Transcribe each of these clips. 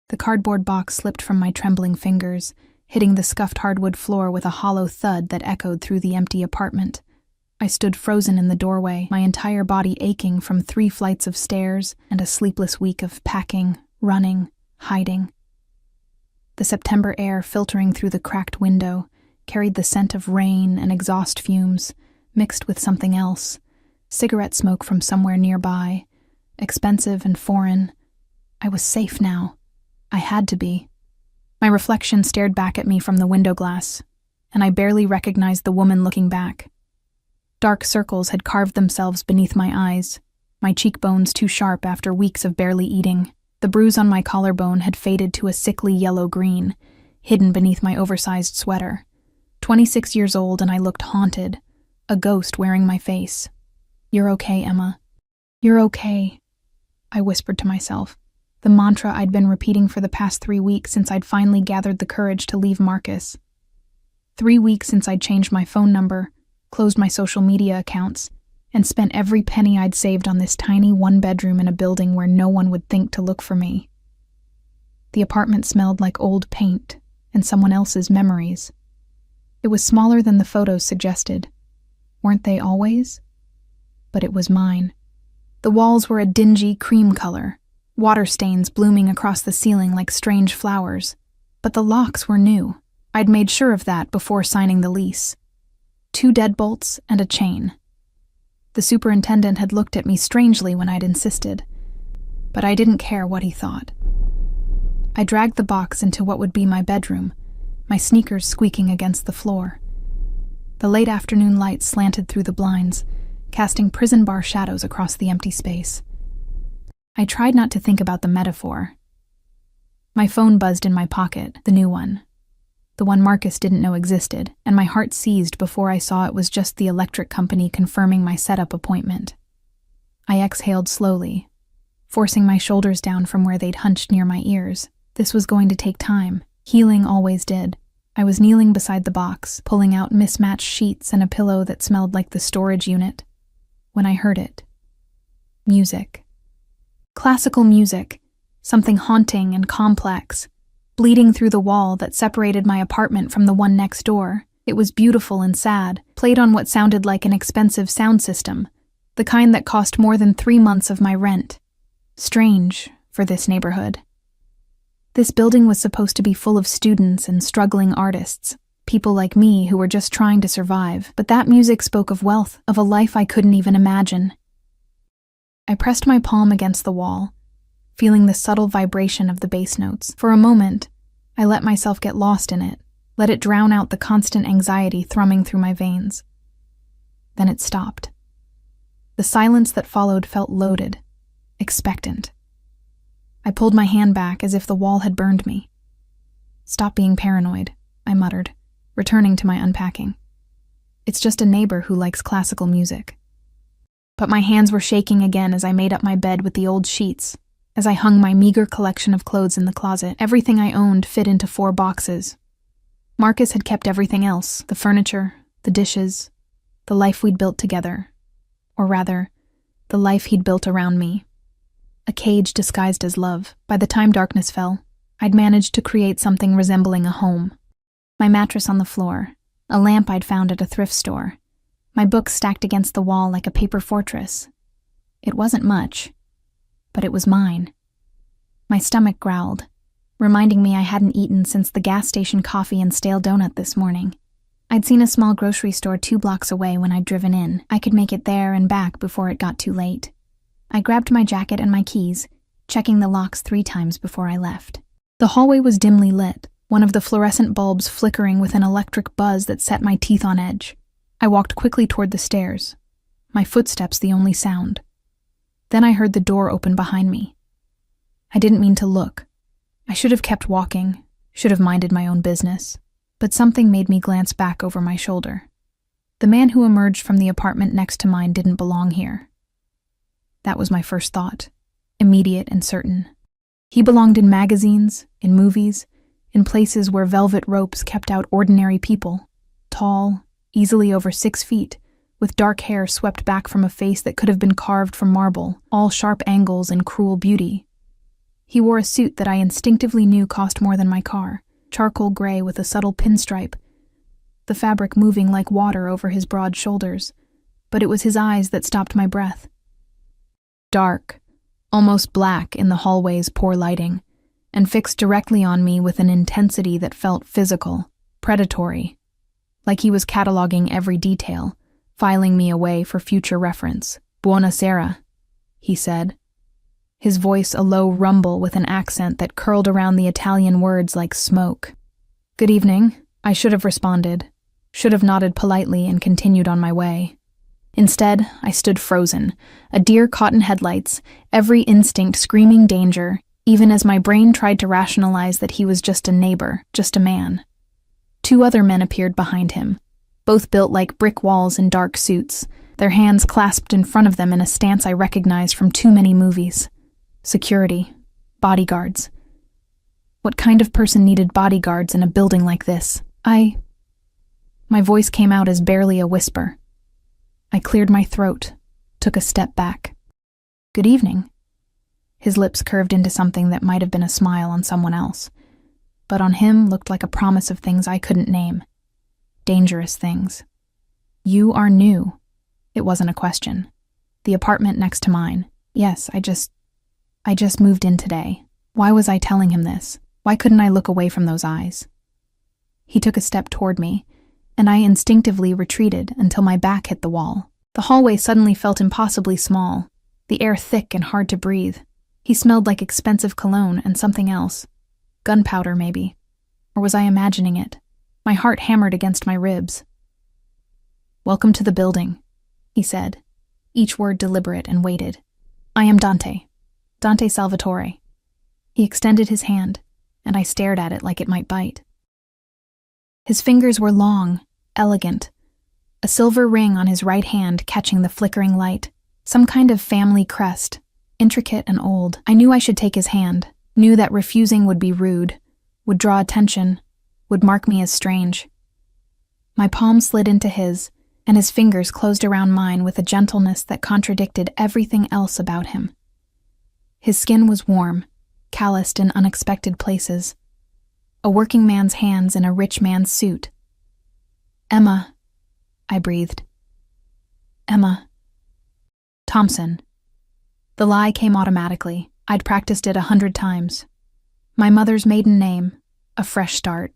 The cardboard box slipped from my trembling fingers, hitting the scuffed hardwood floor with a hollow thud that echoed through the empty apartment. I stood frozen in the doorway, my entire body aching from 3 flights of stairs and a sleepless week of packing, running, hiding. The September air filtering through the cracked window carried the scent of rain and exhaust fumes, mixed with something else, cigarette smoke from somewhere nearby, expensive and foreign. I was safe now. I had to be. My reflection stared back at me from the window glass, and I barely recognized the woman looking back. Dark circles had carved themselves beneath my eyes, my cheekbones too sharp after weeks of barely eating. The bruise on my collarbone had faded to a sickly yellow-green, hidden beneath my oversized sweater. 26 years old, and I looked haunted, a ghost wearing my face. "You're okay, Emma. You're okay," I whispered to myself, the mantra I'd been repeating for the past 3 weeks since I'd finally gathered the courage to leave Marcus. 3 weeks since I'd changed my phone number, closed my social media accounts, and spent every penny I'd saved on this tiny 1-bedroom in a building where no one would think to look for me. The apartment smelled like old paint and someone else's memories. It was smaller than the photos suggested. Weren't they always? But it was mine. The walls were a dingy cream color, water stains blooming across the ceiling like strange flowers. But the locks were new. I'd made sure of that before signing the lease. 2 deadbolts and a chain. The superintendent had looked at me strangely when I'd insisted, but I didn't care what he thought. I dragged the box into what would be my bedroom, my sneakers squeaking against the floor. The late afternoon light slanted through the blinds, casting prison bar shadows across the empty space. I tried not to think about the metaphor. My phone buzzed in my pocket, the new one. The one Marcus didn't know existed, and my heart seized before I saw it was just the electric company confirming my setup appointment. I exhaled slowly, forcing my shoulders down from where they'd hunched near my ears. This was going to take time. Healing always did. I was kneeling beside the box, pulling out mismatched sheets and a pillow that smelled like the storage unit, when I heard it. Music. Classical music, something haunting and complex, bleeding through the wall that separated my apartment from the one next door. It was beautiful and sad, played on what sounded like an expensive sound system, the kind that cost more than 3 months of my rent. Strange for this neighborhood. This building was supposed to be full of students and struggling artists, people like me who were just trying to survive, but that music spoke of wealth, of a life I couldn't even imagine. I pressed my palm against the wall, feeling the subtle vibration of the bass notes. For a moment, I let myself get lost in it, let it drown out the constant anxiety thrumming through my veins. Then it stopped. The silence that followed felt loaded, expectant. I pulled my hand back as if the wall had burned me. "Stop being paranoid," I muttered, returning to my unpacking. "It's just a neighbor who likes classical music." But my hands were shaking again as I made up my bed with the old sheets. As I hung my meager collection of clothes in the closet, everything I owned fit into 4 boxes. Marcus had kept everything else, the furniture, the dishes, the life we'd built together. Or rather, the life he'd built around me. A cage disguised as love. By the time darkness fell, I'd managed to create something resembling a home. My mattress on the floor, a lamp I'd found at a thrift store, my books stacked against the wall like a paper fortress. It wasn't much, but it was mine. My stomach growled, reminding me I hadn't eaten since the gas station coffee and stale donut this morning. I'd seen a small grocery store 2 blocks away when I'd driven in. I could make it there and back before it got too late. I grabbed my jacket and my keys, checking the locks 3 times before I left. The hallway was dimly lit, one of the fluorescent bulbs flickering with an electric buzz that set my teeth on edge. I walked quickly toward the stairs, my footsteps the only sound. Then I heard the door open behind me. I didn't mean to look. I should have kept walking, should have minded my own business, but something made me glance back over my shoulder. The man who emerged from the apartment next to mine didn't belong here. That was my first thought, immediate and certain. He belonged in magazines, in movies, in places where velvet ropes kept out ordinary people, tall, easily over 6 feet, with dark hair swept back from a face that could have been carved from marble, all sharp angles and cruel beauty. He wore a suit that I instinctively knew cost more than my car, charcoal gray with a subtle pinstripe, the fabric moving like water over his broad shoulders, but it was his eyes that stopped my breath. Dark, almost black in the hallway's poor lighting, and fixed directly on me with an intensity that felt physical, predatory, like he was cataloging every detail, filing me away for future reference. "Buonasera," he said, his voice a low rumble with an accent that curled around the Italian words like smoke. "Good evening," I should have responded, should have nodded politely and continued on my way. Instead, I stood frozen, a deer caught in headlights, every instinct screaming danger, even as my brain tried to rationalize that he was just a neighbor, just a man. 2 other men appeared behind him, both built like brick walls in dark suits, their hands clasped in front of them in a stance I recognized from too many movies. Security. Bodyguards. What kind of person needed bodyguards in a building like this? My voice came out as barely a whisper. I cleared my throat, took a step back. "Good evening." His lips curved into something that might have been a smile on someone else, but on him looked like a promise of things I couldn't name. Dangerous things. "You are new." It wasn't a question. "The apartment next to mine. Yes, I just moved in today." Why was I telling him this? Why couldn't I look away from those eyes? He took a step toward me, and I instinctively retreated until my back hit the wall. The hallway suddenly felt impossibly small, the air thick and hard to breathe. He smelled like expensive cologne and something else. Gunpowder, maybe. Or was I imagining it? My heart hammered against my ribs. "Welcome to the building," he said, each word deliberate and weighted. "I am Dante Salvatore." He extended his hand, and I stared at it like it might bite. His fingers were long, elegant, a silver ring on his right hand catching the flickering light, some kind of family crest, intricate and old. I knew I should take his hand, knew that refusing would be rude, would draw attention, would mark me as strange. My palm slid into his, and his fingers closed around mine with a gentleness that contradicted everything else about him. His skin was warm, calloused in unexpected places. A working man's hands in a rich man's suit. "Emma," I breathed. "Emma." Thompson. The lie came automatically. I'd practiced it 100 times. My mother's maiden name, a fresh start.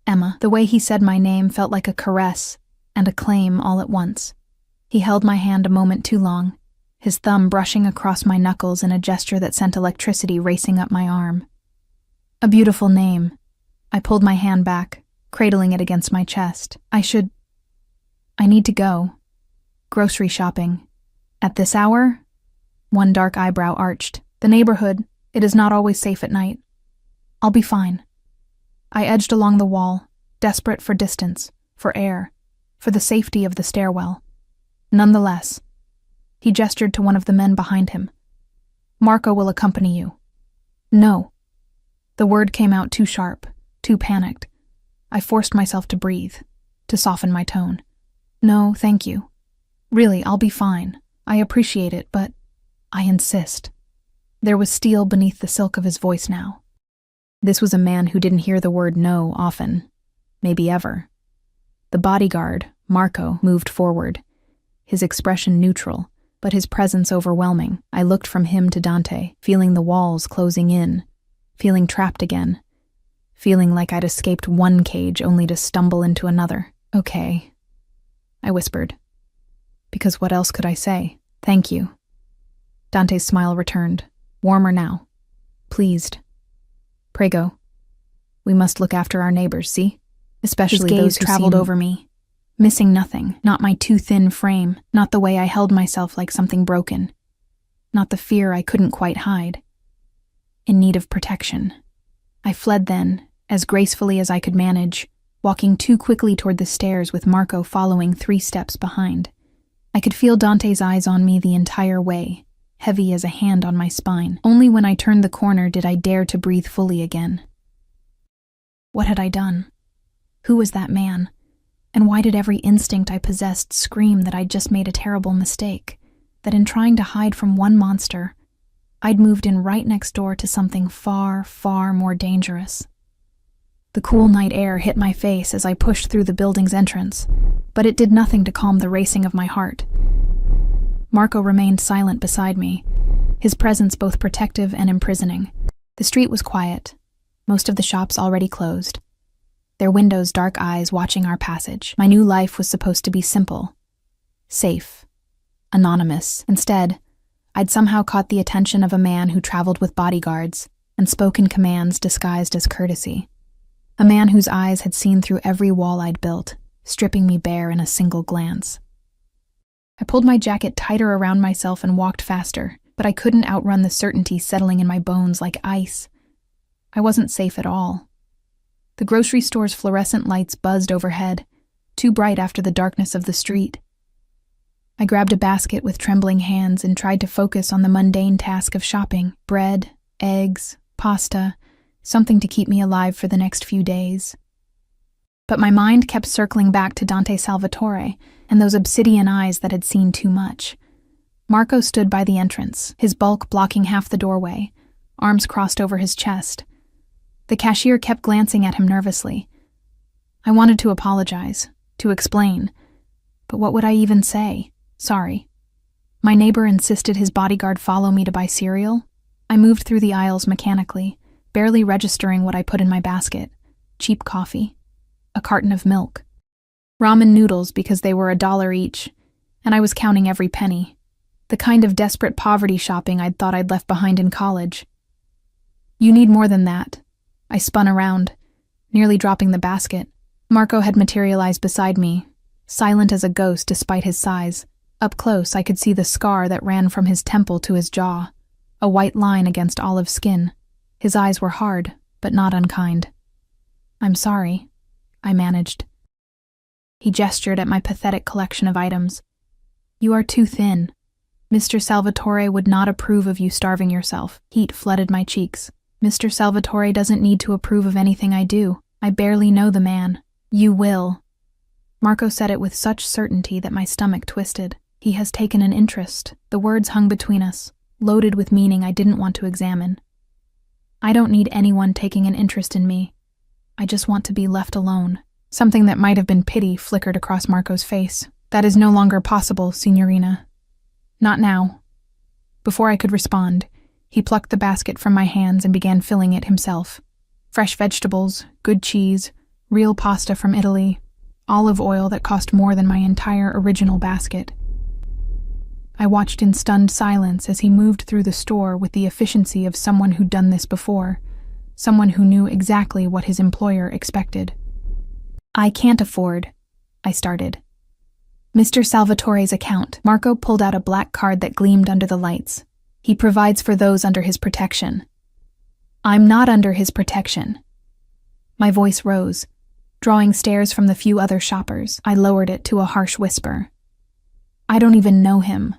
Emma. The way he said my name felt like a caress and a claim all at once. He held my hand a moment too long, his thumb brushing across my knuckles in a gesture that sent electricity racing up my arm. "A beautiful name." I pulled my hand back, cradling it against my chest. I need to go. Grocery shopping. At this hour? One dark eyebrow arched. "The neighborhood, it is not always safe at night. I'll be fine." I edged along the wall, desperate for distance, for air, for the safety of the stairwell. Nonetheless, he gestured to one of the men behind him. "Marco will accompany you." "No." The word came out too sharp, too panicked. I forced myself to breathe, to soften my tone. "No, thank you. Really, I'll be fine. I appreciate it, but I insist." There was steel beneath the silk of his voice now. This was a man who didn't hear the word no often, maybe ever. The bodyguard, Marco, moved forward, his expression neutral, but his presence overwhelming. I looked from him to Dante, feeling the walls closing in, feeling trapped again, feeling like I'd escaped one cage only to stumble into another. "Okay," I whispered. Because what else could I say? "Thank you." Dante's smile returned, warmer now. Pleased. "Prego. We must look after our neighbors, see? Especially His gaze those who traveled seem over me, missing nothing, not my too thin frame, not the way I held myself like something broken, not the fear I couldn't quite hide. In need of protection. I fled then, as gracefully as I could manage, walking too quickly toward the stairs with Marco following 3 steps behind. I could feel Dante's eyes on me the entire way, heavy as a hand on my spine. Only when I turned the corner did I dare to breathe fully again. What had I done? Who was that man? And why did every instinct I possessed scream that I'd just made a terrible mistake, that in trying to hide from one monster, I'd moved in right next door to something far, far more dangerous. The cool night air hit my face as I pushed through the building's entrance, but it did nothing to calm the racing of my heart. Marco remained silent beside me, his presence both protective and imprisoning. The street was quiet, most of the shops already closed, their windows dark eyes watching our passage. My new life was supposed to be simple, safe, anonymous. Instead, I'd somehow caught the attention of a man who traveled with bodyguards and spoke in commands disguised as courtesy. A man whose eyes had seen through every wall I'd built, stripping me bare in a single glance. I pulled my jacket tighter around myself and walked faster, but I couldn't outrun the certainty settling in my bones like ice. I wasn't safe at all. The grocery store's fluorescent lights buzzed overhead, too bright after the darkness of the street. I grabbed a basket with trembling hands and tried to focus on the mundane task of shopping: bread, eggs, pasta, something to keep me alive for the next few days. But my mind kept circling back to Dante Salvatore and those obsidian eyes that had seen too much. Marco stood by the entrance, his bulk blocking half the doorway, arms crossed over his chest. The cashier kept glancing at him nervously. I wanted to apologize, to explain, but what would I even say? Sorry. My neighbor insisted his bodyguard follow me to buy cereal. I moved through the aisles mechanically, barely registering what I put in my basket: cheap coffee, a carton of milk, ramen noodles because they were $1 each, and I was counting every penny. The kind of desperate poverty shopping I'd thought I'd left behind in college. You need more than that. I spun around, nearly dropping the basket. Marco had materialized beside me, silent as a ghost despite his size. Up close, I could see the scar that ran from his temple to his jaw, a white line against olive skin. His eyes were hard, but not unkind. "I'm sorry," I managed. He gestured at my pathetic collection of items. "You are too thin. Mr. Salvatore would not approve of you starving yourself." Heat flooded my cheeks. "Mr. Salvatore doesn't need to approve of anything I do. I barely know the man." "You will." Marco said it with such certainty that my stomach twisted. "He has taken an interest." The words hung between us, loaded with meaning I didn't want to examine. I don't need anyone taking an interest in me. I just want to be left alone. Something that might have been pity flickered across Marco's face. "That is no longer possible, signorina. Not now." Before I could respond, he plucked the basket from my hands and began filling it himself. Fresh vegetables, good cheese, real pasta from Italy, olive oil that cost more than my entire original basket. I watched in stunned silence as he moved through the store with the efficiency of someone who'd done this before, someone who knew exactly what his employer expected. "I can't afford," I started. "Mr. Salvatore's account." Marco pulled out a black card that gleamed under the lights. "He provides for those under his protection." "I'm not under his protection." My voice rose, drawing stares from the few other shoppers. I lowered it to a harsh whisper. "I don't even know him.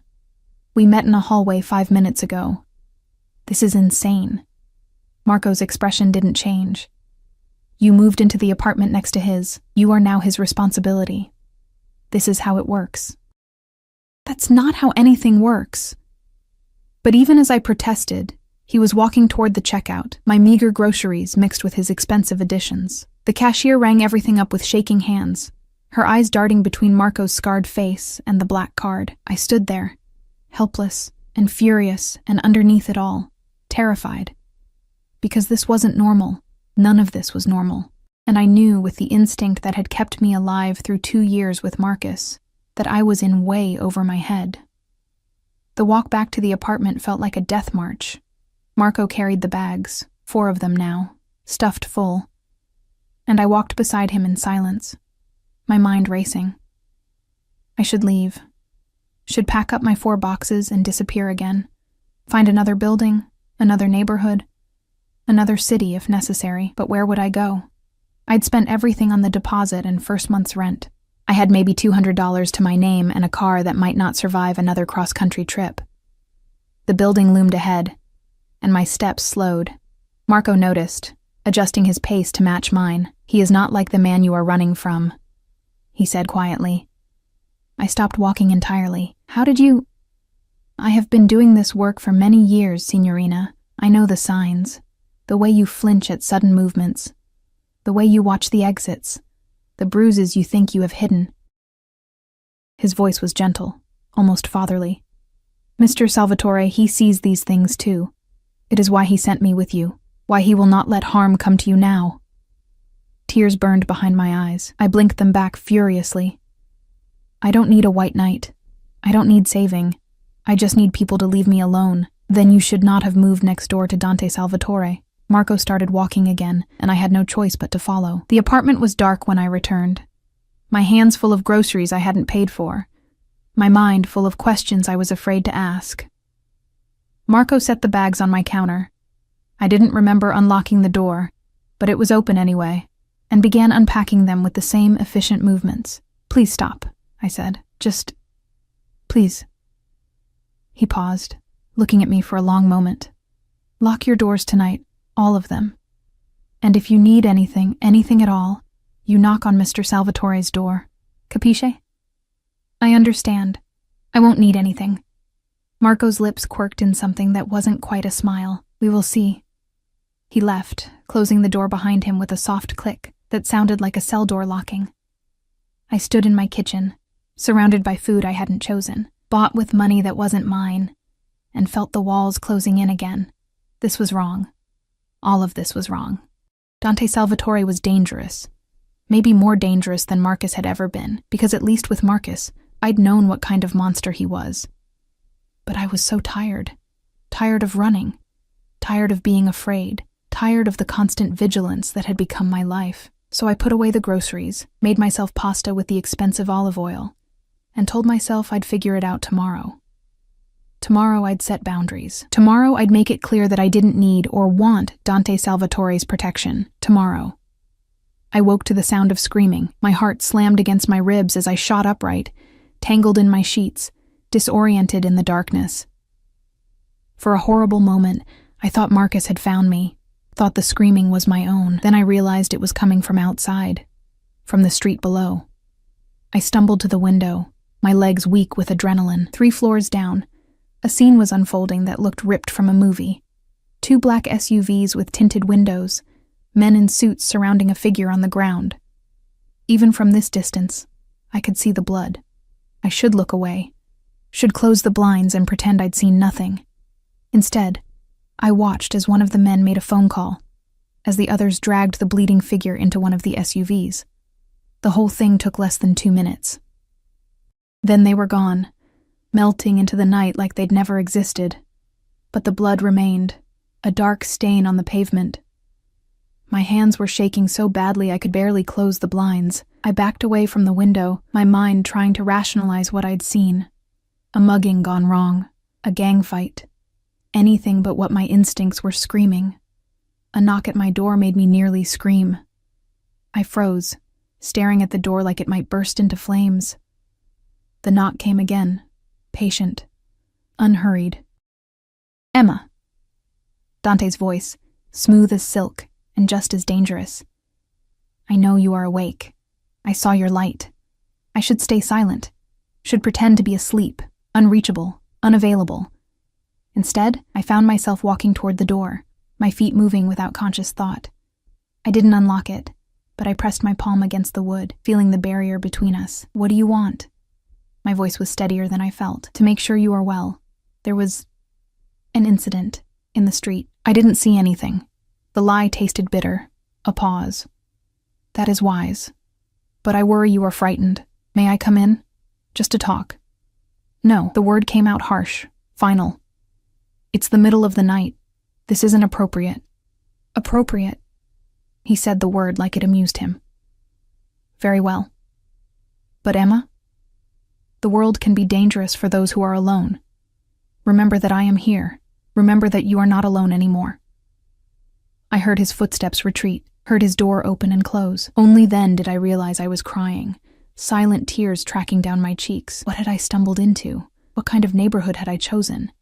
We met in a hallway 5 minutes ago. This is insane." Marco's expression didn't change. "You moved into the apartment next to his. You are now his responsibility. This is how it works." "That's not how anything works." But even as I protested, he was walking toward the checkout, my meager groceries mixed with his expensive additions. The cashier rang everything up with shaking hands, her eyes darting between Marco's scarred face and the black card. I stood there, helpless and furious, and underneath it all, terrified. Because this wasn't normal. None of this was normal. And I knew, with the instinct that had kept me alive through 2 years with Marcus, that I was in way over my head. The walk back to the apartment felt like a death march. Marco carried the bags, 4 of them now, stuffed full. And I walked beside him in silence, my mind racing. I should leave. Should pack up my 4 boxes and disappear again. Find another building, another neighborhood, another city if necessary. But where would I go? I'd spent everything on the deposit and first month's rent. I had maybe $200 to my name and a car that might not survive another cross-country trip. The building loomed ahead, and my steps slowed. Marco noticed, adjusting his pace to match mine. "He is not like the man you are running from," he said quietly. I stopped walking entirely. "How did you..." I have been doing this work for many years, Signorina. I know the signs. The way you flinch at sudden movements. The way you watch the exits. The bruises you think you have hidden. His voice was gentle, almost fatherly. Mr. Salvatore, he sees these things too. It is why he sent me with you, why he will not let harm come to you now. Tears burned behind my eyes. I blinked them back furiously. I don't need a white knight. I don't need saving. I just need people to leave me alone. Then you should not have moved next door to Dante Salvatore. Marco started walking again, and I had no choice but to follow. The apartment was dark when I returned. My hands full of groceries I hadn't paid for. My mind full of questions I was afraid to ask. Marco set the bags on my counter. I didn't remember unlocking the door, but it was open anyway, and began unpacking them with the same efficient movements. Please stop, I said. Just, please. He paused, looking at me for a long moment. Lock your doors tonight, all of them. And if you need anything at all, you knock on Mr. Salvatore's door. Capisce? I understand. I won't need anything. Marco's lips quirked in something that wasn't quite a smile. We will see. He left, closing the door behind him with a soft click that sounded like a cell door locking. I stood in my kitchen, surrounded by food I hadn't chosen, bought with money that wasn't mine, and felt the walls closing in again. This was wrong. All of this was wrong. Dante Salvatore was dangerous. Maybe more dangerous than Marcus had ever been, because at least with Marcus, I'd known what kind of monster he was. But I was so tired. Tired of running. Tired of being afraid. Tired of the constant vigilance that had become my life. So I put away the groceries, made myself pasta with the expensive olive oil, and told myself I'd figure it out tomorrow. Tomorrow I'd set boundaries. Tomorrow I'd make it clear that I didn't need or want Dante Salvatore's protection. Tomorrow. I woke to the sound of screaming. My heart slammed against my ribs as I shot upright, tangled in my sheets, disoriented in the darkness. For a horrible moment, I thought Marcus had found me, thought the screaming was my own. Then I realized it was coming from outside, from the street below. I stumbled to the window, my legs weak with adrenaline. 3 floors down, a scene was unfolding that looked ripped from a movie. 2 black SUVs with tinted windows, men in suits surrounding a figure on the ground. Even from this distance, I could see the blood. I should look away, should close the blinds and pretend I'd seen nothing. Instead, I watched as one of the men made a phone call, as the others dragged the bleeding figure into one of the SUVs. The whole thing took less than 2 minutes. Then they were gone, melting into the night like they'd never existed. But the blood remained, a dark stain on the pavement. My hands were shaking so badly I could barely close the blinds. I backed away from the window, my mind trying to rationalize what I'd seen. A mugging gone wrong, a gang fight. Anything but what my instincts were screaming. A knock at my door made me nearly scream. I froze, staring at the door like it might burst into flames. The knock came again, patient, unhurried. Emma. Dante's voice, smooth as silk, and just as dangerous. I know you are awake. I saw your light. I should stay silent, should pretend to be asleep, unreachable, unavailable. Instead, I found myself walking toward the door, my feet moving without conscious thought. I didn't unlock it, but I pressed my palm against the wood, feeling the barrier between us. What do you want? My voice was steadier than I felt. To make sure you are well. There was an incident in the street. I didn't see anything. The lie tasted bitter. A pause. That is wise. But I worry you are frightened. May I come in? Just to talk. No, the word came out harsh, final. It's the middle of the night. This isn't appropriate. Appropriate. He said the word like it amused him. Very well. But Emma? The world can be dangerous for those who are alone. Remember that I am here. Remember that you are not alone anymore. I heard his footsteps retreat, heard his door open and close. Only then did I realize I was crying, silent tears tracking down my cheeks. What had I stumbled into? What kind of neighborhood had I chosen?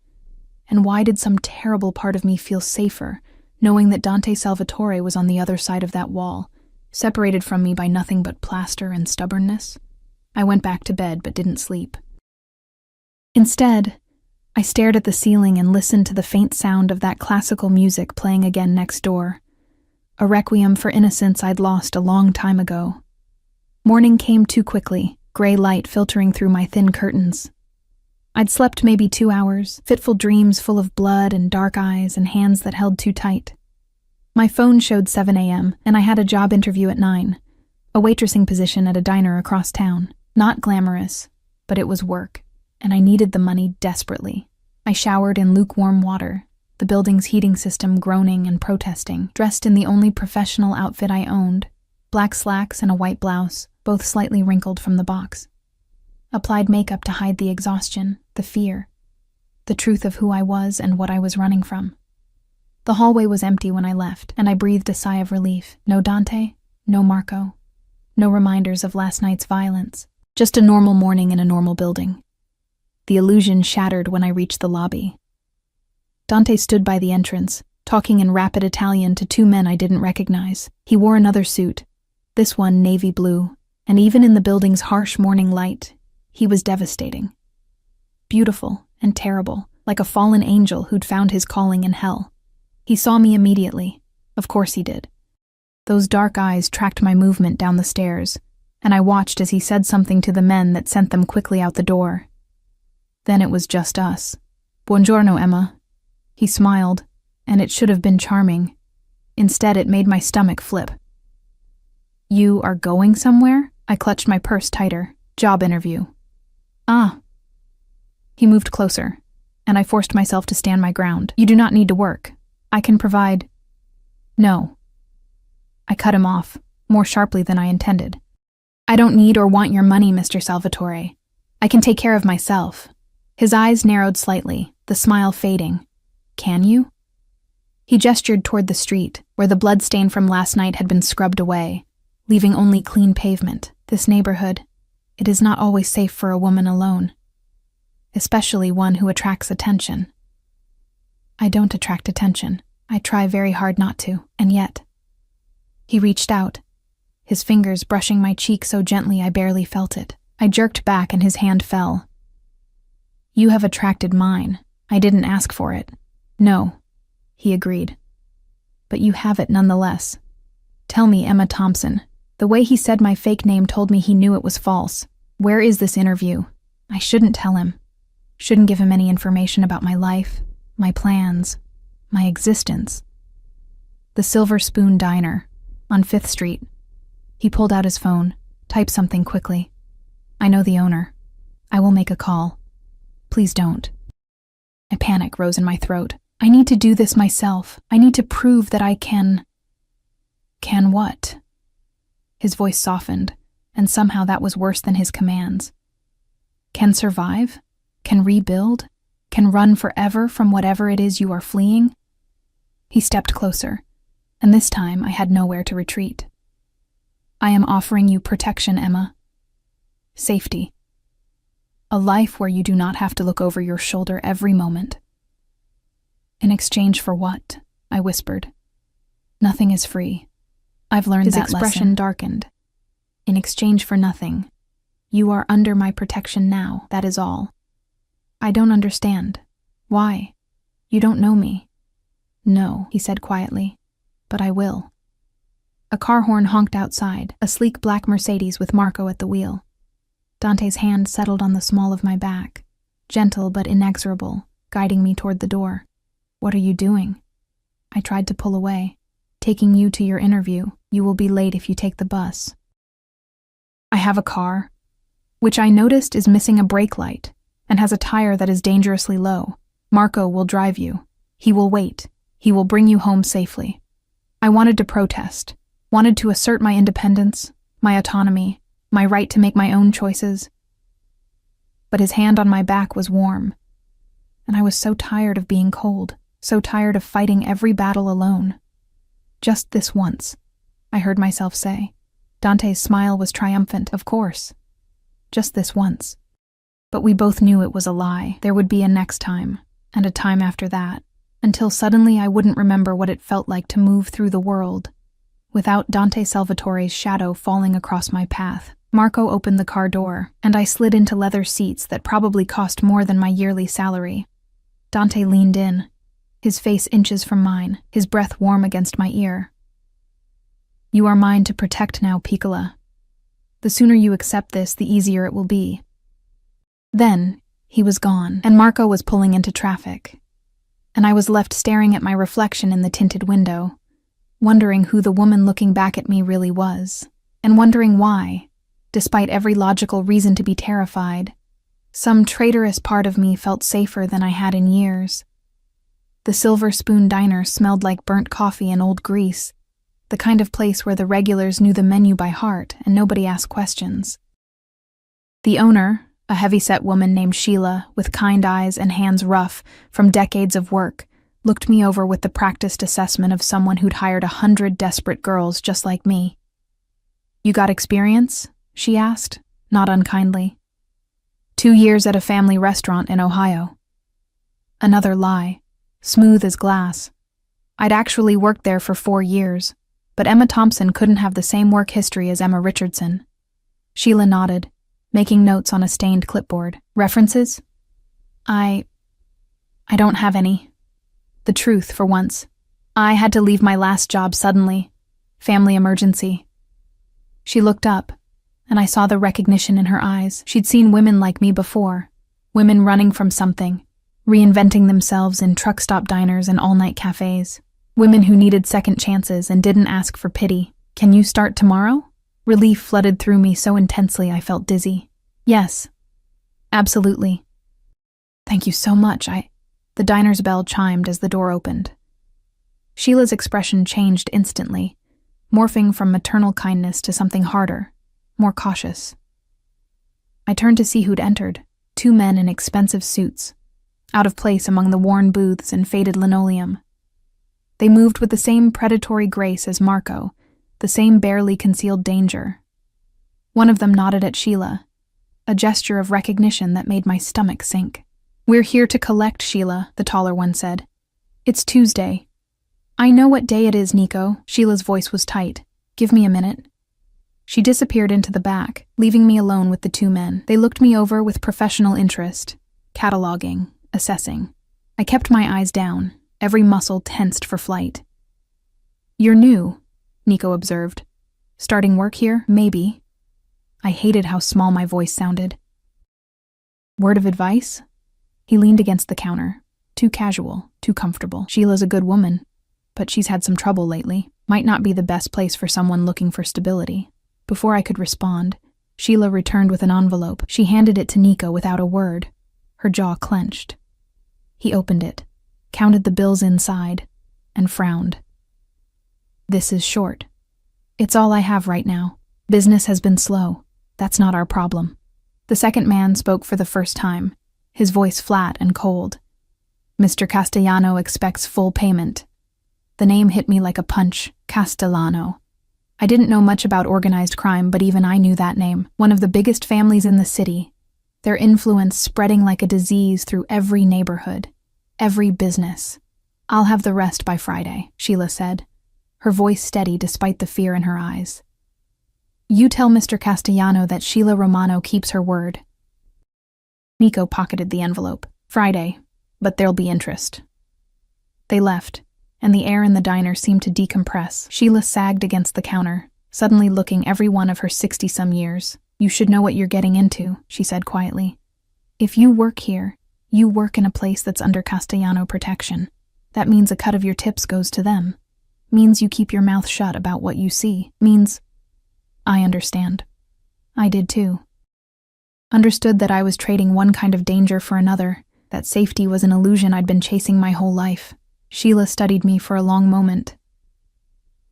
And why did some terrible part of me feel safer, knowing that Dante Salvatore was on the other side of that wall, separated from me by nothing but plaster and stubbornness? I went back to bed but didn't sleep. Instead, I stared at the ceiling and listened to the faint sound of that classical music playing again next door. A requiem for innocence I'd lost a long time ago. Morning came too quickly, gray light filtering through my thin curtains. I'd slept maybe 2 hours, fitful dreams full of blood and dark eyes and hands that held too tight. My phone showed 7 a.m., and I had a job interview at 9, a waitressing position at a diner across town. Not glamorous, but it was work, and I needed the money desperately. I showered in lukewarm water, the building's heating system groaning and protesting, dressed in the only professional outfit I owned, black slacks and a white blouse, both slightly wrinkled from the box. Applied makeup to hide the exhaustion, the fear, the truth of who I was and what I was running from. The hallway was empty when I left, and I breathed a sigh of relief. No Dante, no Marco, no reminders of last night's violence. Just a normal morning in a normal building. The illusion shattered when I reached the lobby. Dante stood by the entrance, talking in rapid Italian to 2 men I didn't recognize. He wore another suit, this one navy blue, and even in the building's harsh morning light, he was devastating. Beautiful and terrible, like a fallen angel who'd found his calling in hell. He saw me immediately. Of course he did. Those dark eyes tracked my movement down the stairs, and I watched as he said something to the men that sent them quickly out the door. Then it was just us. "Buongiorno, Emma." He smiled, and it should have been charming. Instead, it made my stomach flip. "You are going somewhere?" I clutched my purse tighter. "Job interview." "Ah." He moved closer, and I forced myself to stand my ground. "You do not need to work. I can provide—" "No." I cut him off, more sharply than I intended. "I don't need or want your money, Mr. Salvatore. I can take care of myself." His eyes narrowed slightly, the smile fading. "Can you?" He gestured toward the street, where the blood stain from last night had been scrubbed away, leaving only clean pavement. This neighborhood, it is not always safe for a woman alone, especially one who attracts attention. I don't attract attention. I try very hard not to, and yet. He reached out, his fingers brushing my cheek so gently I barely felt it. I jerked back and his hand fell. "You have attracted mine. I didn't ask for it." "No," he agreed. "But you have it nonetheless. Tell me, Emma Thompson." The way he said my fake name told me he knew it was false. "Where is this interview?" I shouldn't tell him. Shouldn't give him any information about my life, my plans, my existence. The Silver Spoon Diner, on 5th Street. He pulled out his phone, typed something quickly. "I know the owner. I will make a call. Please don't." A panic rose in my throat. I need to do this myself. I need to prove that I can... Can what? His voice softened, and somehow that was worse than his commands. Can survive? Can rebuild? Can run forever from whatever it is you are fleeing? He stepped closer, and this time I had nowhere to retreat. "I am offering you protection, Emma. Safety. A life where you do not have to look over your shoulder every moment." "In exchange for what?" I whispered. "Nothing is free. I've learned that lesson." His expression darkened. "In exchange for nothing. You are under my protection now, that is all." "I don't understand. Why? You don't know me." "No," he said quietly, "but I will." A car horn honked outside, a sleek black Mercedes with Marco at the wheel. Dante's hand settled on the small of my back, gentle but inexorable, guiding me toward the door. "What are you doing?" I tried to pull away. "Taking you to your interview. You will be late if you take the bus." "I have a car, which I noticed is missing a brake light and has a tire that is dangerously low. Marco will drive you. He will wait. He will bring you home safely." I wanted to protest, wanted to assert my independence, my autonomy, my right to make my own choices. But his hand on my back was warm, and I was so tired of being cold, so tired of fighting every battle alone. "Just this once," I heard myself say. Dante's smile was triumphant, of course. Just this once. But we both knew it was a lie. There would be a next time, and a time after that, until suddenly I wouldn't remember what it felt like to move through the world without Dante Salvatore's shadow falling across my path. Marco opened the car door, and I slid into leather seats that probably cost more than my yearly salary. Dante leaned in, his face inches from mine, his breath warm against my ear. You are mine to protect now, Piccola. The sooner you accept this, the easier it will be. Then, he was gone, and Marco was pulling into traffic. And I was left staring at my reflection in the tinted window, wondering who the woman looking back at me really was, and wondering why, despite every logical reason to be terrified, some traitorous part of me felt safer than I had in years. The Silver Spoon Diner smelled like burnt coffee and old grease, the kind of place where the regulars knew the menu by heart and nobody asked questions. The owner, a heavy-set woman named Sheila, with kind eyes and hands rough from decades of work, looked me over with the practiced assessment of someone who'd hired 100 desperate girls just like me. You got experience? She asked, not unkindly. 2 years at a family restaurant in Ohio. Another lie, smooth as glass. I'd actually worked there for 4 years, but Emma Thompson couldn't have the same work history as Emma Richardson. Sheila nodded, making notes on a stained clipboard. References? I don't have any. The truth, for once. I had to leave my last job suddenly. Family emergency. She looked up, and I saw the recognition in her eyes. She'd seen women like me before, women running from something, reinventing themselves in truck stop diners and all-night cafes, women who needed second chances and didn't ask for pity. Can you start tomorrow? Relief flooded through me so intensely I felt dizzy. Yes, absolutely. Thank you so much. The diner's bell chimed as the door opened. Sheila's expression changed instantly, morphing from maternal kindness to something harder, more cautious. I turned to see who'd entered, 2 men in expensive suits, out of place among the worn booths and faded linoleum. They moved with the same predatory grace as Marco, the same barely concealed danger. One of them nodded at Sheila, a gesture of recognition that made my stomach sink. We're here to collect, Sheila, the taller one said. It's Tuesday. I know what day it is, Nico. Sheila's voice was tight. Give me a minute. She disappeared into the back, leaving me alone with the 2 men. They looked me over with professional interest, cataloging, assessing. I kept my eyes down, every muscle tensed for flight. You're new, Nico observed. Starting work here? Maybe. I hated how small my voice sounded. Word of advice? He leaned against the counter. Too casual, too comfortable. Sheila's a good woman, but she's had some trouble lately. Might not be the best place for someone looking for stability. Before I could respond, Sheila returned with an envelope. She handed it to Nico without a word, her jaw clenched. He opened it, counted the bills inside, and frowned. This is short. It's all I have right now. Business has been slow. That's not our problem. The second man spoke for the first time, his voice flat and cold. Mr. Castellano expects full payment. The name hit me like a punch. Castellano. I didn't know much about organized crime, but even I knew that name. One of the biggest families in the city. Their influence spreading like a disease through every neighborhood, every business. I'll have the rest by Friday, Sheila said, her voice steady despite the fear in her eyes. You tell Mr. Castellano that Sheila Romano keeps her word. Nico pocketed the envelope. Friday, but there'll be interest. They left, and the air in the diner seemed to decompress. Sheila sagged against the counter, suddenly looking every one of her 60-some years. You should know what you're getting into, she said quietly. If you work here, you work in a place that's under Castellano protection. That means a cut of your tips goes to them. Means you keep your mouth shut about what you see. Means... I understand. I did too. Understood that I was trading one kind of danger for another, that safety was an illusion I'd been chasing my whole life. Sheila studied me for a long moment.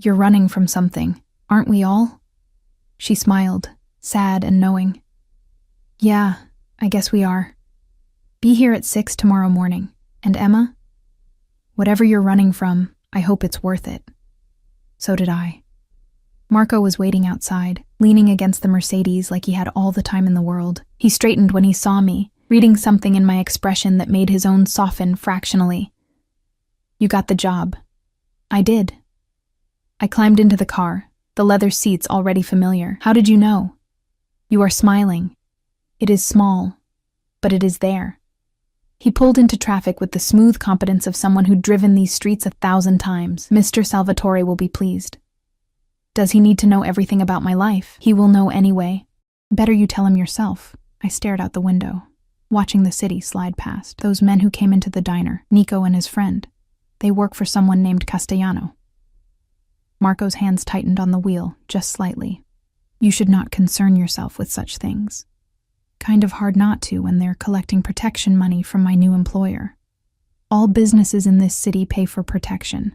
You're running from something, aren't we all? She smiled, sad and knowing. Yeah, I guess we are. Be here at 6 tomorrow morning. And Emma? Whatever you're running from, I hope it's worth it. So did I. Marco was waiting outside, leaning against the Mercedes like he had all the time in the world. He straightened when he saw me, reading something in my expression that made his own soften fractionally. You got the job. I did. I climbed into the car, the leather seats already familiar. How did you know? You are smiling. It is small, but it is there. He pulled into traffic with the smooth competence of someone who'd driven these streets 1,000 times. Mr. Salvatore will be pleased. Does he need to know everything about my life? He will know anyway. Better you tell him yourself. I stared out the window, watching the city slide past. Those men who came into the diner, Nico and his friend. They work for someone named Castellano. Marco's hands tightened on the wheel, just slightly. You should not concern yourself with such things. Kind of hard not to when they're collecting protection money from my new employer. All businesses in this city pay for protection.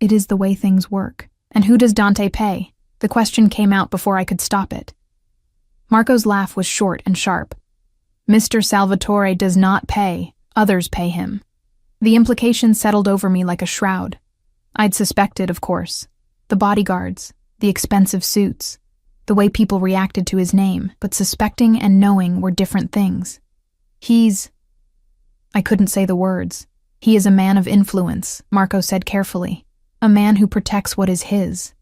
It is the way things work. And who does Dante pay? The question came out before I could stop it. Marco's laugh was short and sharp. Mr. Salvatore does not pay. Others pay him. The implication settled over me like a shroud. I'd suspected, of course. The bodyguards, the expensive suits, the way people reacted to his name, but suspecting and knowing were different things. I couldn't say the words. He is a man of influence, Marco said carefully. A man who protects what is his.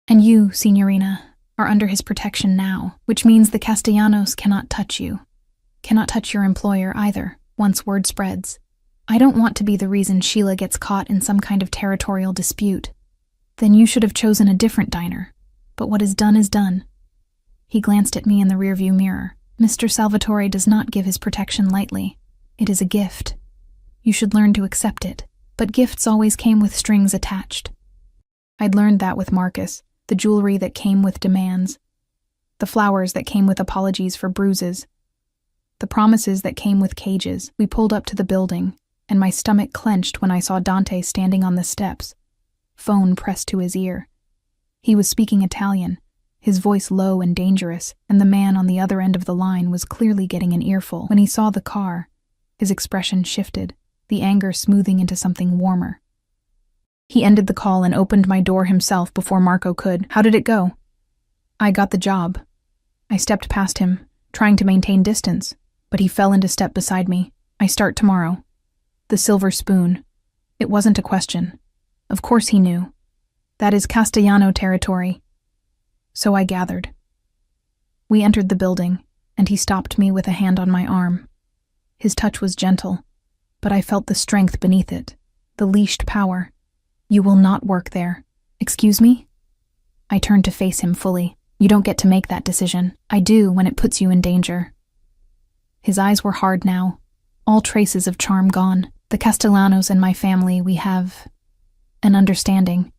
And you, Signorina, are under his protection now, which means the Castellanos cannot touch you. Cannot touch your employer either, once word spreads. I don't want to be the reason Sheila gets caught in some kind of territorial dispute. Then you should have chosen a different diner. But what is done is done. He glanced at me in the rearview mirror. Mr. Salvatore does not give his protection lightly. It is a gift. You should learn to accept it. But gifts always came with strings attached. I'd learned that with Marcus, the jewelry that came with demands, the flowers that came with apologies for bruises, the promises that came with cages. We pulled up to the building, and my stomach clenched when I saw Dante standing on the steps, phone pressed to his ear. He was speaking Italian, his voice low and dangerous, and the man on the other end of the line was clearly getting an earful. When he saw the car, his expression shifted, the anger smoothing into something warmer. He ended the call and opened my door himself before Marco could. How did it go? I got the job. I stepped past him, trying to maintain distance, but he fell into step beside me. I start tomorrow. The silver spoon. It wasn't a question. Of course he knew. That is Castellano territory. So I gathered. We entered the building, and he stopped me with a hand on my arm. His touch was gentle, but I felt the strength beneath it, the leashed power. You will not work there. Excuse me? I turned to face him fully. You don't get to make that decision. I do when it puts you in danger. His eyes were hard now, all traces of charm gone. The Castellanos and my family, we have an understanding.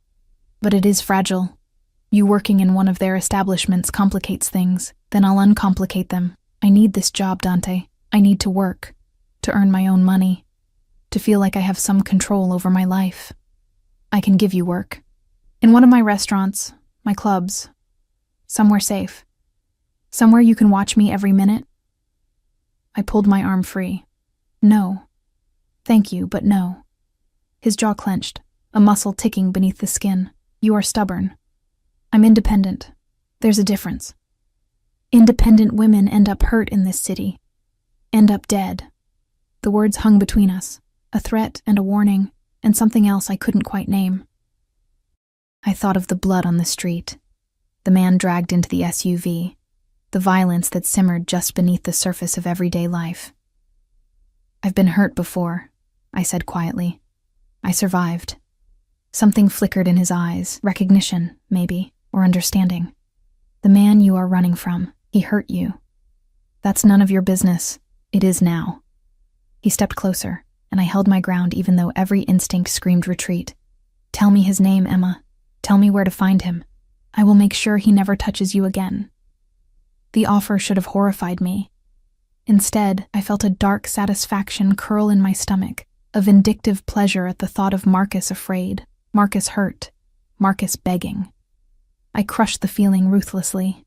But it is fragile. You working in one of their establishments complicates things. Then I'll uncomplicate them. I need this job, Dante. I need to work, to earn my own money, to feel like I have some control over my life. I can give you work. In one of my restaurants, my clubs, somewhere safe. Somewhere you can watch me every minute. I pulled my arm free. No. Thank you, but no. His jaw clenched, a muscle ticking beneath the skin. You are stubborn. I'm independent. There's a difference. Independent women end up hurt in this city. End up dead. The words hung between us, a threat and a warning, and something else I couldn't quite name. I thought of the blood on the street, the man dragged into the SUV, the violence that simmered just beneath the surface of everyday life. I've been hurt before, I said quietly. I survived. Something flickered in his eyes, recognition, maybe, or understanding. The man you are running from, he hurt you. That's none of your business. It is now. He stepped closer, and I held my ground even though every instinct screamed retreat. Tell me his name, Emma. Tell me where to find him. I will make sure he never touches you again. The offer should have horrified me. Instead, I felt a dark satisfaction curl in my stomach, a vindictive pleasure at the thought of Marcus afraid, Marcus hurt, Marcus begging. I crushed the feeling ruthlessly.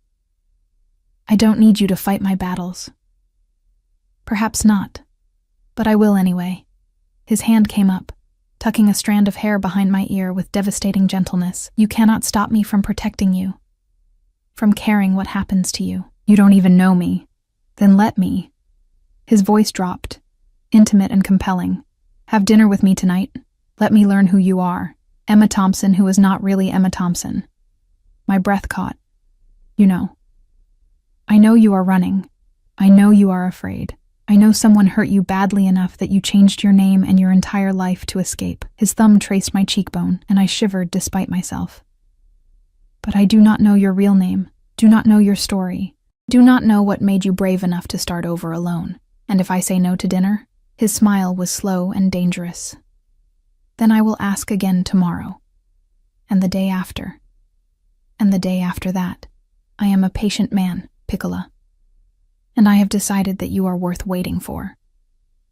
I don't need you to fight my battles. Perhaps not, but I will anyway. His hand came up, tucking a strand of hair behind my ear with devastating gentleness. You cannot stop me from protecting you, from caring what happens to you. You don't even know me. Then let me. His voice dropped, intimate and compelling. Have dinner with me tonight. Let me learn who you are. Emma Thompson, who is not really Emma Thompson. My breath caught. You know. I know you are running. I know you are afraid. I know someone hurt you badly enough that you changed your name and your entire life to escape. His thumb traced my cheekbone, and I shivered despite myself. But I do not know your real name, do not know your story, do not know what made you brave enough to start over alone. And if I say no to dinner? His smile was slow and dangerous. Then I will ask again tomorrow, and the day after, and the day after that. I am a patient man, Piccola, and I have decided that you are worth waiting for.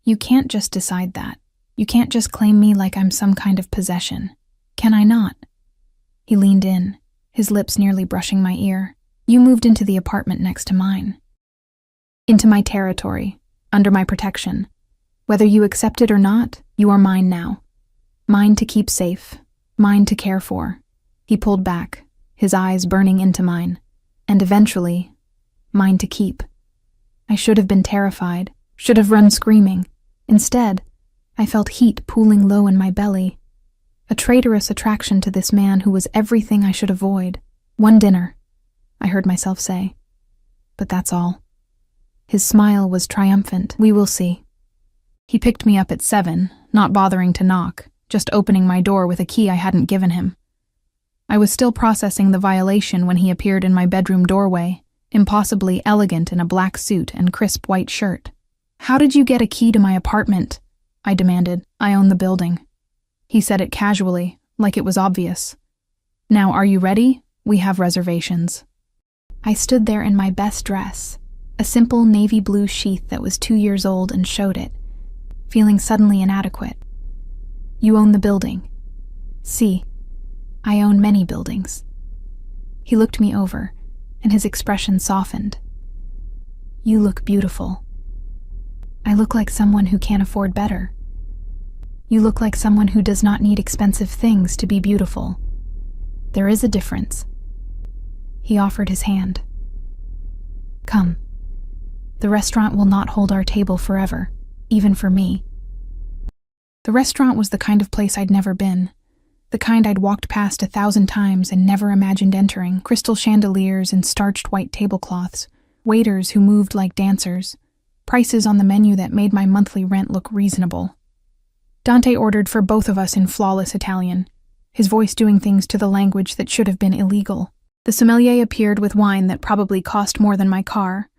You can't just decide that. You can't just claim me like I'm some kind of possession. Can I not? He leaned in, his lips nearly brushing my ear. You moved into the apartment next to mine. Into my territory, under my protection. Whether you accept it or not, you are mine now. Mine to keep safe, mine to care for. He pulled back, his eyes burning into mine, and eventually, mine to keep. I should have been terrified, should have run screaming. Instead, I felt heat pooling low in my belly, a traitorous attraction to this man who was everything I should avoid. One dinner, I heard myself say. But that's all. His smile was triumphant. We will see. He picked me up at 7, not bothering to knock, just opening my door with a key I hadn't given him. I was still processing the violation when he appeared in my bedroom doorway, impossibly elegant in a black suit and crisp white shirt. How did you get a key to my apartment? I demanded. I own the building. He said it casually, like it was obvious. Now, are you ready? We have reservations. I stood there in my best dress, a simple navy blue sheath that was 2 years old, and showed it, feeling suddenly inadequate. You own the building. See, I own many buildings. He looked me over, and his expression softened. You look beautiful. I look like someone who can't afford better. You look like someone who does not need expensive things to be beautiful. There is a difference. He offered his hand. Come. The restaurant will not hold our table forever, even for me. The restaurant was the kind of place I'd never been, the kind I'd walked past 1,000 times and never imagined entering. Crystal chandeliers and starched white tablecloths, waiters who moved like dancers, prices on the menu that made my monthly rent look reasonable. Dante ordered for both of us in flawless Italian, his voice doing things to the language that should have been illegal. The sommelier appeared with wine that probably cost more than my car,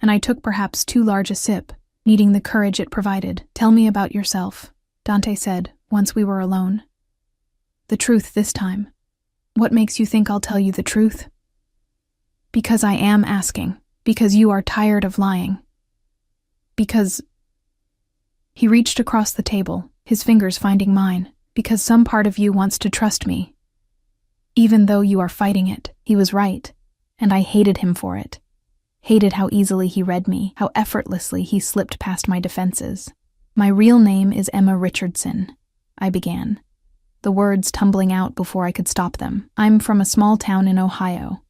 and I took perhaps too large a sip, needing the courage it provided. Tell me about yourself, Dante said, once we were alone. The truth this time. What makes you think I'll tell you the truth? Because I am asking. Because you are tired of lying. Because... He reached across the table, his fingers finding mine. Because some part of you wants to trust me. Even though you are fighting it. He was right, and I hated him for it. Hated how easily he read me, how effortlessly he slipped past my defenses. My real name is Emma Richardson, I began, the words tumbling out before I could stop them. I'm from a small town in Ohio.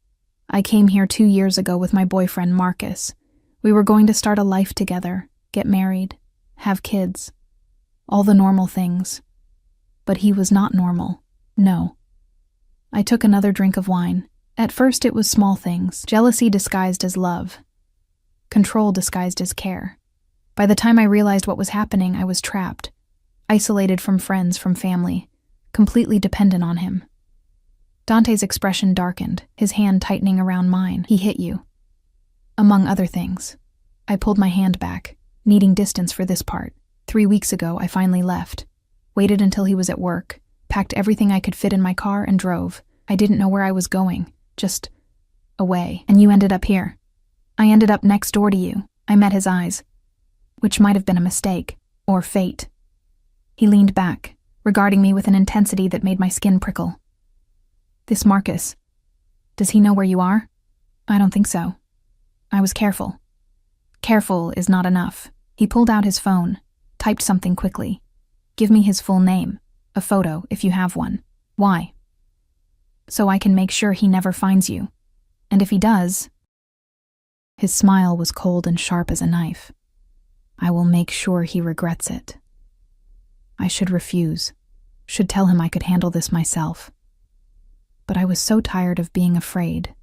I came here 2 years ago with my boyfriend, Marcus. We were going to start a life together, get married, have kids. All the normal things. But he was not normal. No. I took another drink of wine. At first it was small things, jealousy disguised as love, control disguised as care. By the time I realized what was happening, I was trapped, isolated from friends, from family, completely dependent on him. Dante's expression darkened, his hand tightening around mine. He hit you. Among other things. I pulled my hand back, needing distance for this part. 3 weeks ago, I finally left, waited until he was at work, packed everything I could fit in my car and drove. I didn't know where I was going. Just away. And you ended up here. I ended up next door to you. I met his eyes, which might have been a mistake, or fate. He leaned back, regarding me with an intensity that made my skin prickle. This Marcus, does he know where you are? I don't think so. I was careful. Careful is not enough. He pulled out his phone, typed something quickly. Give me his full name, a photo if you have one. Why? So I can make sure he never finds you. And if he does... His smile was cold and sharp as a knife. I will make sure he regrets it. I should refuse, should tell him I could handle this myself. But I was so tired of being afraid,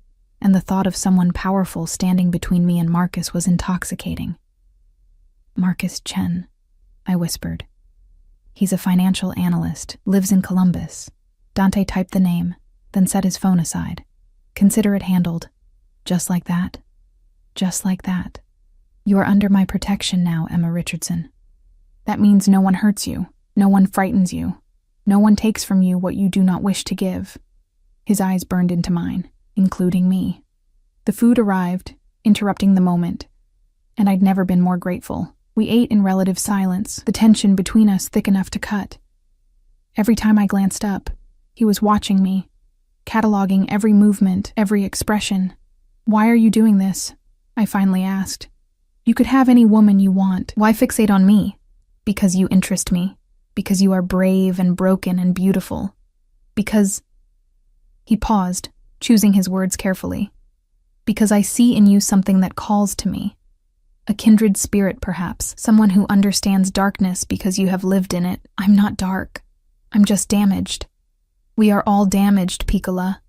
and the thought of someone powerful standing between me and Marcus was intoxicating. Marcus Chen, I whispered. He's a financial analyst, lives in Columbus. Dante typed the name, then set his phone aside. Consider it handled. Just like that. Just like that. You are under my protection now, Emma Richardson. That means no one hurts you, no one frightens you, no one takes from you what you do not wish to give. His eyes burned into mine, including me. The food arrived, interrupting the moment, and I'd never been more grateful. We ate in relative silence, the tension between us thick enough to cut. Every time I glanced up, he was watching me, cataloging every movement, every expression. Why are you doing this? I finally asked. You could have any woman you want. Why fixate on me? Because you interest me. Because you are brave and broken and beautiful. Because... He paused, choosing his words carefully. Because I see in you something that calls to me. A kindred spirit, perhaps. Someone who understands darkness because you have lived in it. I'm not dark. I'm just damaged. We are all damaged, Piccola.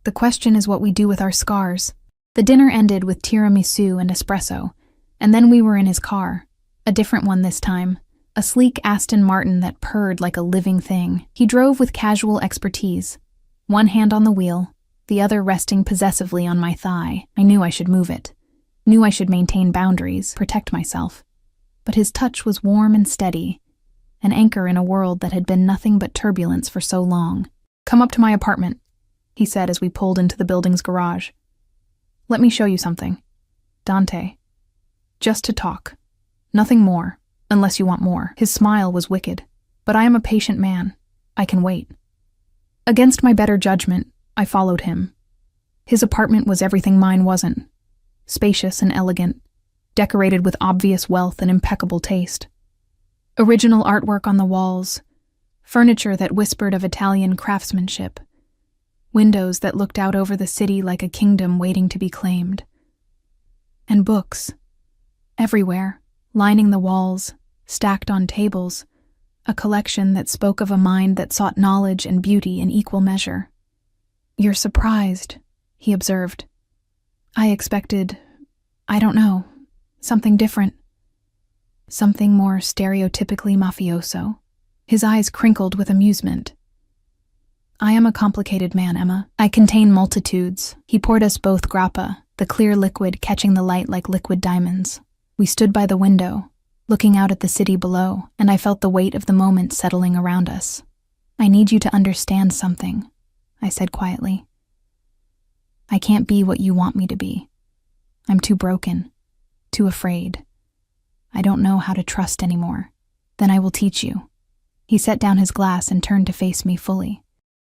The question is what we do with our scars. The dinner ended with tiramisu and espresso, and then we were in his car. A different one this time. A sleek Aston Martin that purred like a living thing. He drove with casual expertise. One hand on the wheel, the other resting possessively on my thigh. I knew I should move it. Knew I should maintain boundaries, protect myself. But his touch was warm and steady, an anchor in a world that had been nothing but turbulence for so long. Come up to my apartment, he said as we pulled into the building's garage. Let me show you something. Dante. Just to talk. Nothing more, unless you want more. His smile was wicked. But I am a patient man. I can wait. Against my better judgment, I followed him. His apartment was everything mine wasn't. Spacious and elegant, decorated with obvious wealth and impeccable taste. Original artwork on the walls, furniture that whispered of Italian craftsmanship, windows that looked out over the city like a kingdom waiting to be claimed. And books, everywhere, lining the walls, stacked on tables, a collection that spoke of a mind that sought knowledge and beauty in equal measure. You're surprised, he observed. I expected, I don't know, something different. Something more stereotypically mafioso. His eyes crinkled with amusement. I am a complicated man, Emma. I contain multitudes. He poured us both grappa, the clear liquid catching the light like liquid diamonds. We stood by the window, looking out at the city below, and I felt the weight of the moment settling around us. I need you to understand something, I said quietly. I can't be what you want me to be. I'm too broken, too afraid. I don't know how to trust anymore. Then I will teach you. He set down his glass and turned to face me fully.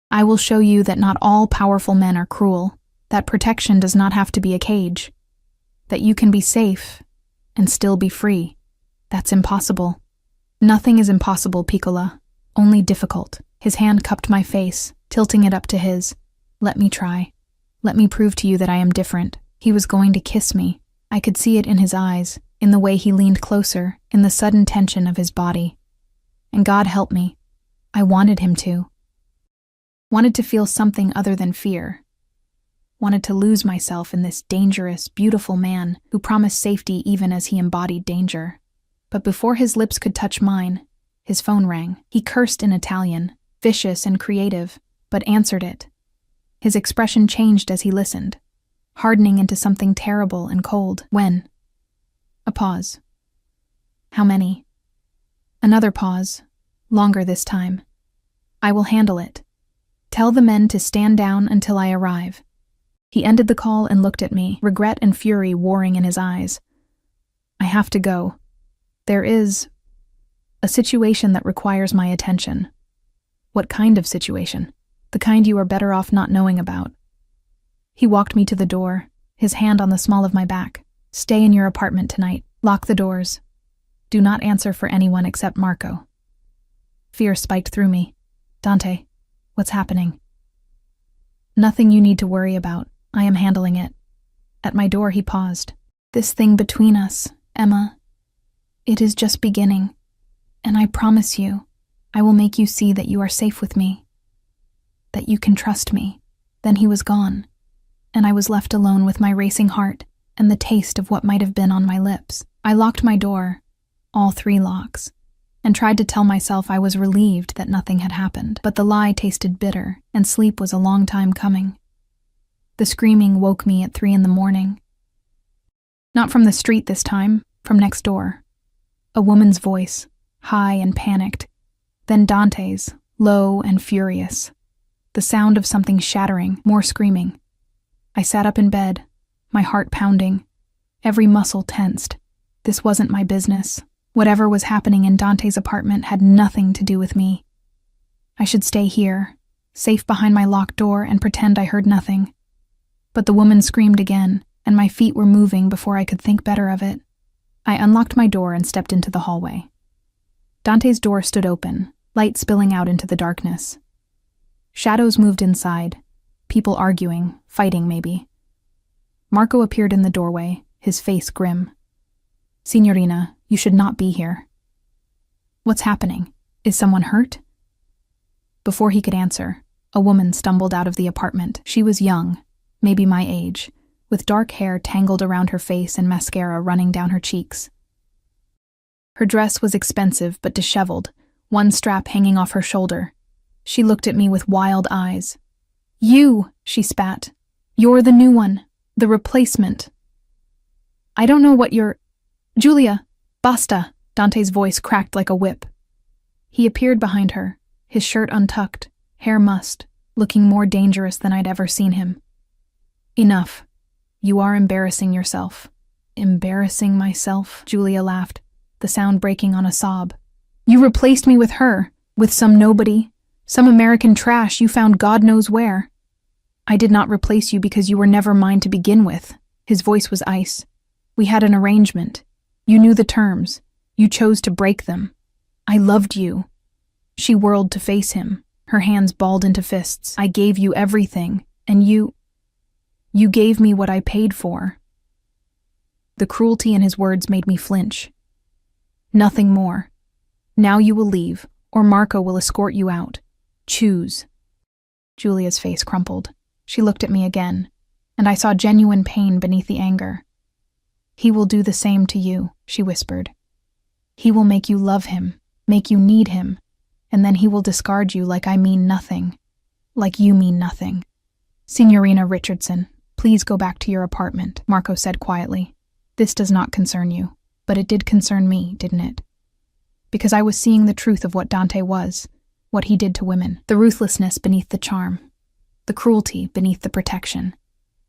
I will show you that not all powerful men are cruel, that protection does not have to be a cage, that you can be safe and still be free. That's impossible. Nothing is impossible, Piccola, only difficult. His hand cupped my face, tilting it up to his. Let me try. Let me prove to you that I am different. He was going to kiss me. I could see it in his eyes, in the way he leaned closer, in the sudden tension of his body. And God help me. I wanted him to. Wanted to feel something other than fear. Wanted to lose myself in this dangerous, beautiful man who promised safety even as he embodied danger. But before his lips could touch mine, his phone rang. He cursed in Italian, vicious and creative, but answered it. His expression changed as he listened, hardening into something terrible and cold. When? A pause. How many? Another pause, longer this time. I will handle it. Tell the men to stand down until I arrive. He ended the call and looked at me, regret and fury warring in his eyes. I have to go. There is a situation that requires my attention. What kind of situation? The kind you are better off not knowing about. He walked me to the door, his hand on the small of my back. Stay in your apartment tonight. Lock the doors. Do not answer for anyone except Marco. Fear spiked through me. Dante, what's happening? Nothing you need to worry about. I am handling it. At my door he paused. This thing between us, Emma, it is just beginning. And I promise you, I will make you see that you are safe with me. That you can trust me. Then he was gone, and I was left alone with my racing heart and the taste of what might have been on my lips. I locked my door, all 3 locks, and tried to tell myself I was relieved that nothing had happened. But the lie tasted bitter, and sleep was a long time coming. The screaming woke me at 3 a.m. Not from the street this time, from next door. A woman's voice, high and panicked, then Dante's, low and furious. The sound of something shattering, more screaming. I sat up in bed, my heart pounding, every muscle tensed. This wasn't my business. Whatever was happening in Dante's apartment had nothing to do with me. I should stay here, safe behind my locked door, and pretend I heard nothing. But the woman screamed again, and my feet were moving before I could think better of it. I unlocked my door and stepped into the hallway. Dante's door stood open, light spilling out into the darkness. Shadows moved inside, people arguing, fighting maybe. Marco appeared in the doorway, his face grim. "Signorina, you should not be here." "What's happening? Is someone hurt?" Before he could answer, a woman stumbled out of the apartment. She was young, maybe my age, with dark hair tangled around her face and mascara running down her cheeks. Her dress was expensive but disheveled, one strap hanging off her shoulder. She looked at me with wild eyes. "You," she spat. "You're the new one, the replacement." "I don't know what you're—" "Giulia, basta!" Dante's voice cracked like a whip. He appeared behind her, his shirt untucked, hair mussed, looking more dangerous than I'd ever seen him. "Enough. You are embarrassing yourself." "Embarrassing myself?" Giulia laughed, the sound breaking on a sob. "You replaced me with her, with some nobody, some American trash you found God knows where." "I did not replace you because you were never mine to begin with." His voice was ice. "We had an arrangement. You knew the terms. You chose to break them. I loved you." She whirled to face him, her hands balled into fists. "I gave you everything, and you gave me what I paid for." The cruelty in his words made me flinch. "Nothing more. Now you will leave, or Marco will escort you out. Choose." Giulia's face crumpled. She looked at me again, and I saw genuine pain beneath the anger. "He will do the same to you," she whispered. "He will make you love him, make you need him, and then he will discard you like I mean nothing, like you mean nothing." "Signorina Richardson, please go back to your apartment," Marco said quietly. "This does not concern you, but it did concern me, didn't it? Because I was seeing the truth of what Dante was, what he did to women, the ruthlessness beneath the charm, the cruelty beneath the protection."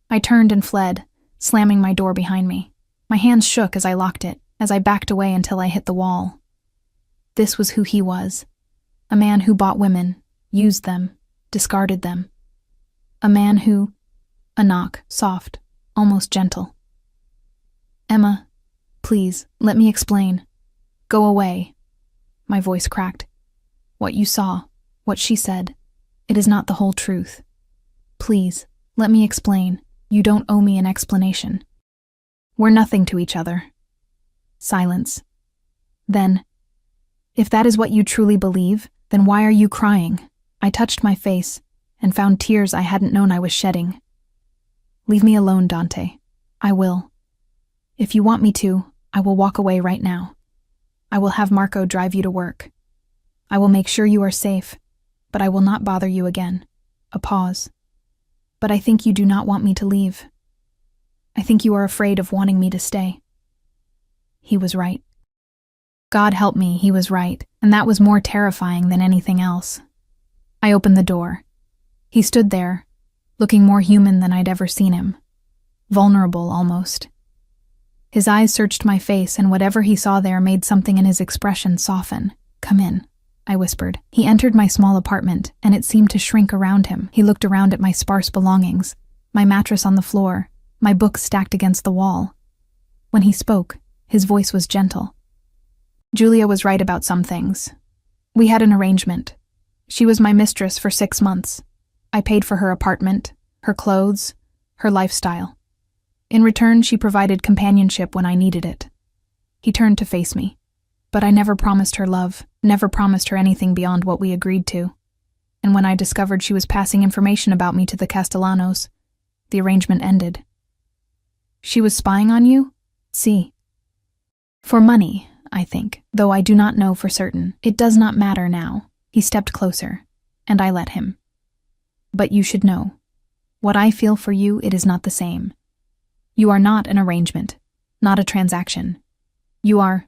I turned and fled, slamming my door behind me. My hands shook as I locked it, as I backed away until I hit the wall. This was who he was. A man who bought women, used them, discarded them. A man who— A knock, soft, almost gentle. "Emma, please, let me explain." "Go away." My voice cracked. "What you saw, what she said, it is not the whole truth. Please, let me explain. You don't owe me an explanation. We're nothing to each other." Silence. Then, "If that is what you truly believe, then why are you crying?" I touched my face and found tears I hadn't known I was shedding. "Leave me alone, Dante. I will. If you want me to, I will walk away right now. I will have Marco drive you to work. I will make sure you are safe, but I will not bother you again." A pause. "But I think you do not want me to leave. I think you are afraid of wanting me to stay." He was right. God help me, he was right, and that was more terrifying than anything else. I opened the door. He stood there, looking more human than I'd ever seen him. Vulnerable, almost. His eyes searched my face, and whatever he saw there made something in his expression soften. "Come in," I whispered. He entered my small apartment, and it seemed to shrink around him. He looked around at my sparse belongings, my mattress on the floor, my books stacked against the wall. When he spoke, his voice was gentle. "Giulia was right about some things. We had an arrangement. She was my mistress for 6 months. I paid for her apartment, her clothes, her lifestyle. In return, she provided companionship when I needed it." He turned to face me. "But I never promised her love, never promised her anything beyond what we agreed to. And when I discovered she was passing information about me to the Castellanos, the arrangement ended." "She was spying on you?" "Si. For money. I think, though I do not know for certain. It does not matter now. He stepped closer, and I let him. But you should know. What I feel for you, it is not the same. You are not an arrangement, not a transaction. You are...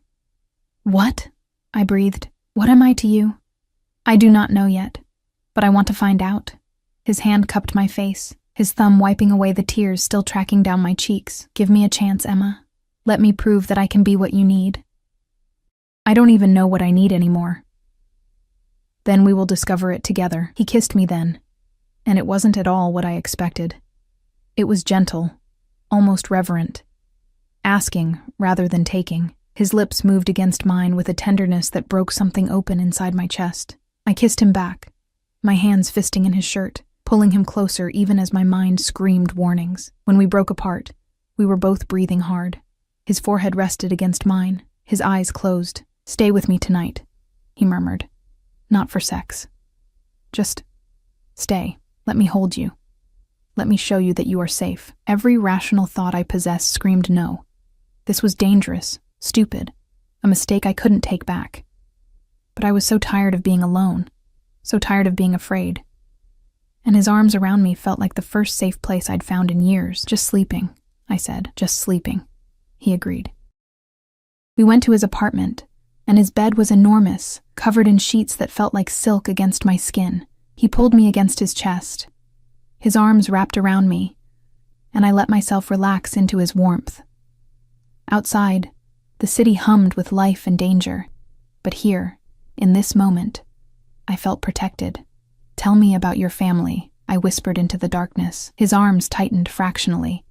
What? I breathed. What am I to you? I do not know yet, but I want to find out. His hand cupped my face, his thumb wiping away the tears still tracking down my cheeks. Give me a chance, Emma. Let me prove that I can be what you need. I don't even know what I need anymore. Then we will discover it together. He kissed me then, and it wasn't at all what I expected. It was gentle, almost reverent, asking rather than taking. His lips moved against mine with a tenderness that broke something open inside my chest. I kissed him back, my hands fisting in his shirt, pulling him closer even as my mind screamed warnings. When we broke apart, we were both breathing hard. His forehead rested against mine, his eyes closed. Stay with me tonight, he murmured. Not for sex. Just stay. Let me hold you. Let me show you that you are safe. Every rational thought I possessed screamed no. This was dangerous, stupid, a mistake I couldn't take back. But I was so tired of being alone, so tired of being afraid. And his arms around me felt like the first safe place I'd found in years. Just sleeping, I said. Just sleeping. He agreed. We went to his apartment, and his bed was enormous, covered in sheets that felt like silk against my skin. He pulled me against his chest. His arms wrapped around me, and I let myself relax into his warmth. Outside, the city hummed with life and danger, but here, in this moment, I felt protected. Tell me about your family, I whispered into the darkness. His arms tightened fractionally.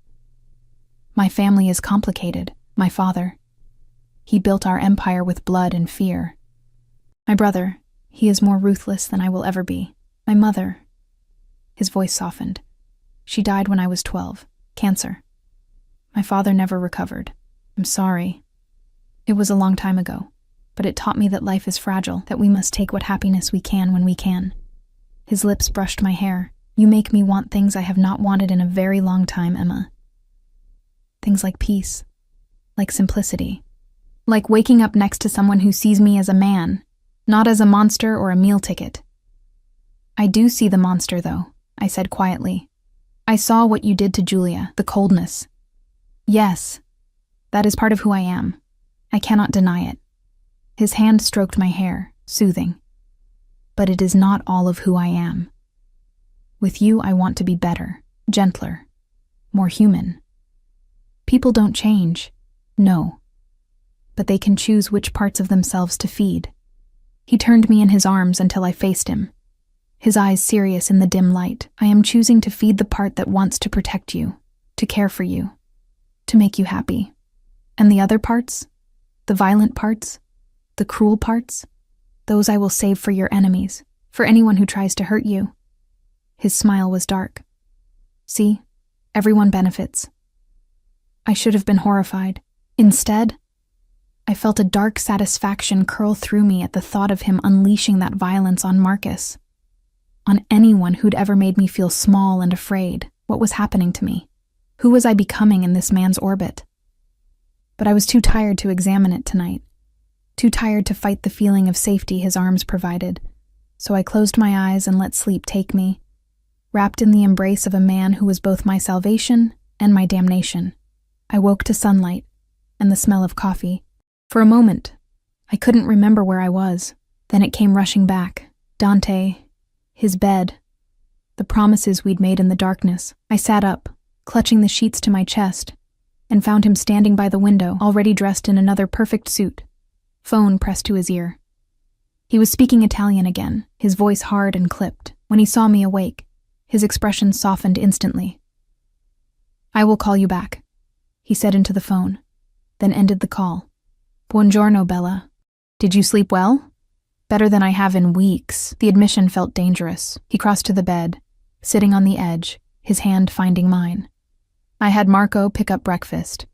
My family is complicated, my father. He built our empire with blood and fear. My brother, he is more ruthless than I will ever be. My mother. His voice softened. She died when I was 12. Cancer. My father never recovered. I'm sorry. It was a long time ago, but it taught me that life is fragile, that we must take what happiness we can when we can. His lips brushed my hair. You make me want things I have not wanted in a very long time, Emma. Things like peace, like simplicity, like waking up next to someone who sees me as a man, not as a monster or a meal ticket. I do see the monster, though, I said quietly. I saw what you did to Julia, the coldness. Yes, that is part of who I am. I cannot deny it. His hand stroked my hair, soothing. But it is not all of who I am. With you, I want to be better, gentler, more human. People don't change, no. But they can choose which parts of themselves to feed. He turned me in his arms until I faced him, his eyes serious in the dim light. I am choosing to feed the part that wants to protect you, to care for you, to make you happy. And the other parts, the violent parts, the cruel parts, those I will save for your enemies, for anyone who tries to hurt you. His smile was dark. See, everyone benefits. I should have been horrified. Instead, I felt a dark satisfaction curl through me at the thought of him unleashing that violence on Marcus, on anyone who'd ever made me feel small and afraid. What was happening to me? Who was I becoming in this man's orbit? But I was too tired to examine it tonight, too tired to fight the feeling of safety his arms provided, so I closed my eyes and let sleep take me, wrapped in the embrace of a man who was both my salvation and my damnation. I woke to sunlight and the smell of coffee. For a moment, I couldn't remember where I was. Then it came rushing back. Dante, his bed, the promises we'd made in the darkness. I sat up, clutching the sheets to my chest, and found him standing by the window, already dressed in another perfect suit, phone pressed to his ear. He was speaking Italian again, his voice hard and clipped. When he saw me awake, his expression softened instantly. I will call you back, he said into the phone, then ended the call. Buongiorno, Bella. Did you sleep well? Better than I have in weeks. The admission felt dangerous. He crossed to the bed, sitting on the edge, his hand finding mine. I had Marco pick up breakfast.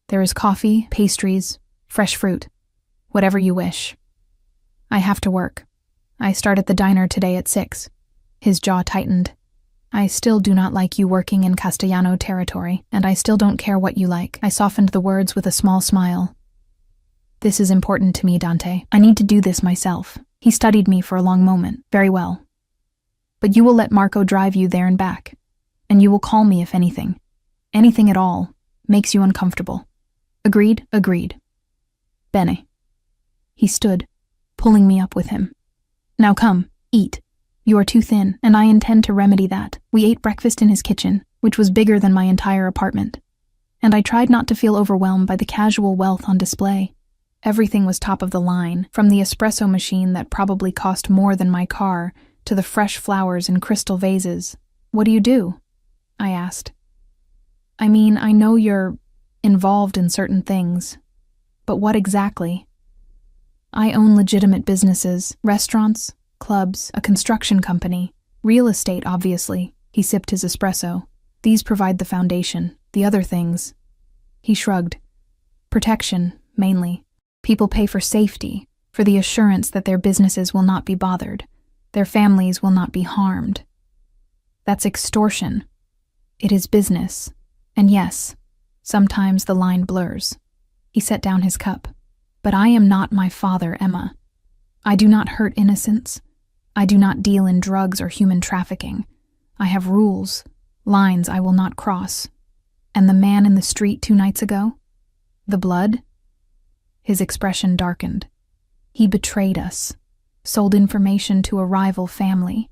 There is coffee, pastries, fresh fruit, whatever you wish. I have to work. I start at the diner today at 6. His jaw tightened. I still do not like you working in Castellano territory, and I still don't care what you like. I softened the words with a small smile. This is important to me, Dante. I need to do this myself. He studied me for a long moment. Very well. But you will let Marco drive you there and back. And you will call me if anything at all, makes you uncomfortable. Agreed? Agreed. Bene. He stood, pulling me up with him. Now come, eat. You are too thin, and I intend to remedy that. We ate breakfast in his kitchen, which was bigger than my entire apartment. And I tried not to feel overwhelmed by the casual wealth on display. Everything was top of the line, from the espresso machine that probably cost more than my car, to the fresh flowers in crystal vases. What do? I asked. I mean, I know you're involved in certain things, but what exactly? I own legitimate businesses, restaurants, clubs, a construction company, real estate, obviously. He sipped his espresso. These provide the foundation. The other things. He shrugged. Protection, mainly. People pay for safety, for the assurance that their businesses will not be bothered, their families will not be harmed. That's extortion. It is business. And yes, sometimes the line blurs. He set down his cup. But I am not my father, Emma. I do not hurt innocents. I do not deal in drugs or human trafficking. I have rules, lines I will not cross. And the man in the street 2 nights ago? The blood? His expression darkened. He betrayed us, sold information to a rival family.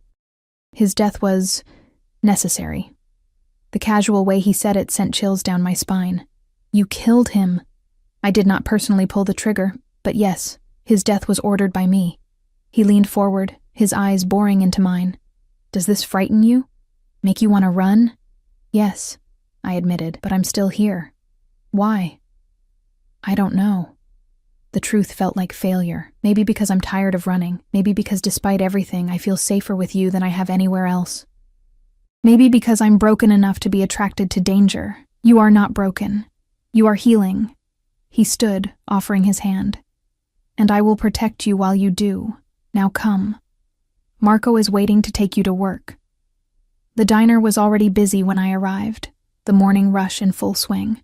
His death was necessary. The casual way he said it sent chills down my spine. You killed him. I did not personally pull the trigger, but yes, his death was ordered by me. He leaned forward, his eyes boring into mine. Does this frighten you? Make you want to run? Yes, I admitted, but I'm still here. Why? I don't know. The truth felt like failure. Maybe because I'm tired of running. Maybe because despite everything, I feel safer with you than I have anywhere else. Maybe because I'm broken enough to be attracted to danger. You are not broken. You are healing. He stood, offering his hand. And I will protect you while you do. Now come. Marco is waiting to take you to work. The diner was already busy when I arrived, the morning rush in full swing.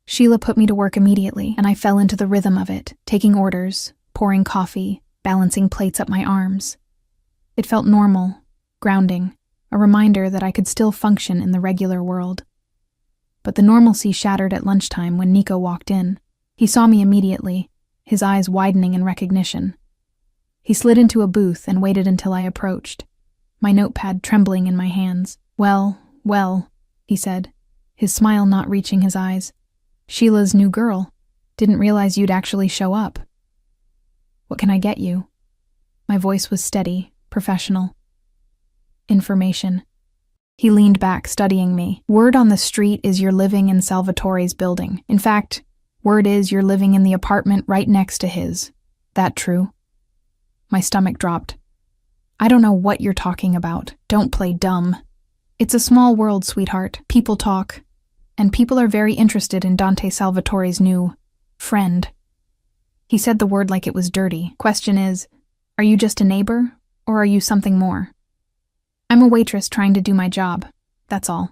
Sheila put me to work immediately, and I fell into the rhythm of it, taking orders, pouring coffee, balancing plates up my arms. It felt normal, grounding, a reminder that I could still function in the regular world. But the normalcy shattered at lunchtime when Nico walked in. He saw me immediately, his eyes widening in recognition. He slid into a booth and waited until I approached, my notepad trembling in my hands. Well, he said, his smile not reaching his eyes. Sheila's new girl. Didn't realize you'd actually show up. What can I get you? My voice was steady, professional. Information. He leaned back, studying me. Word on the street is you're living in Salvatore's building. In fact, word is you're living in the apartment right next to his. That true? My stomach dropped. I don't know what you're talking about. Don't play dumb. It's a small world, sweetheart. People talk. And people are very interested in Dante Salvatore's new friend. He said the word like it was dirty. Question is, are you just a neighbor, or are you something more? I'm a waitress trying to do my job. That's all.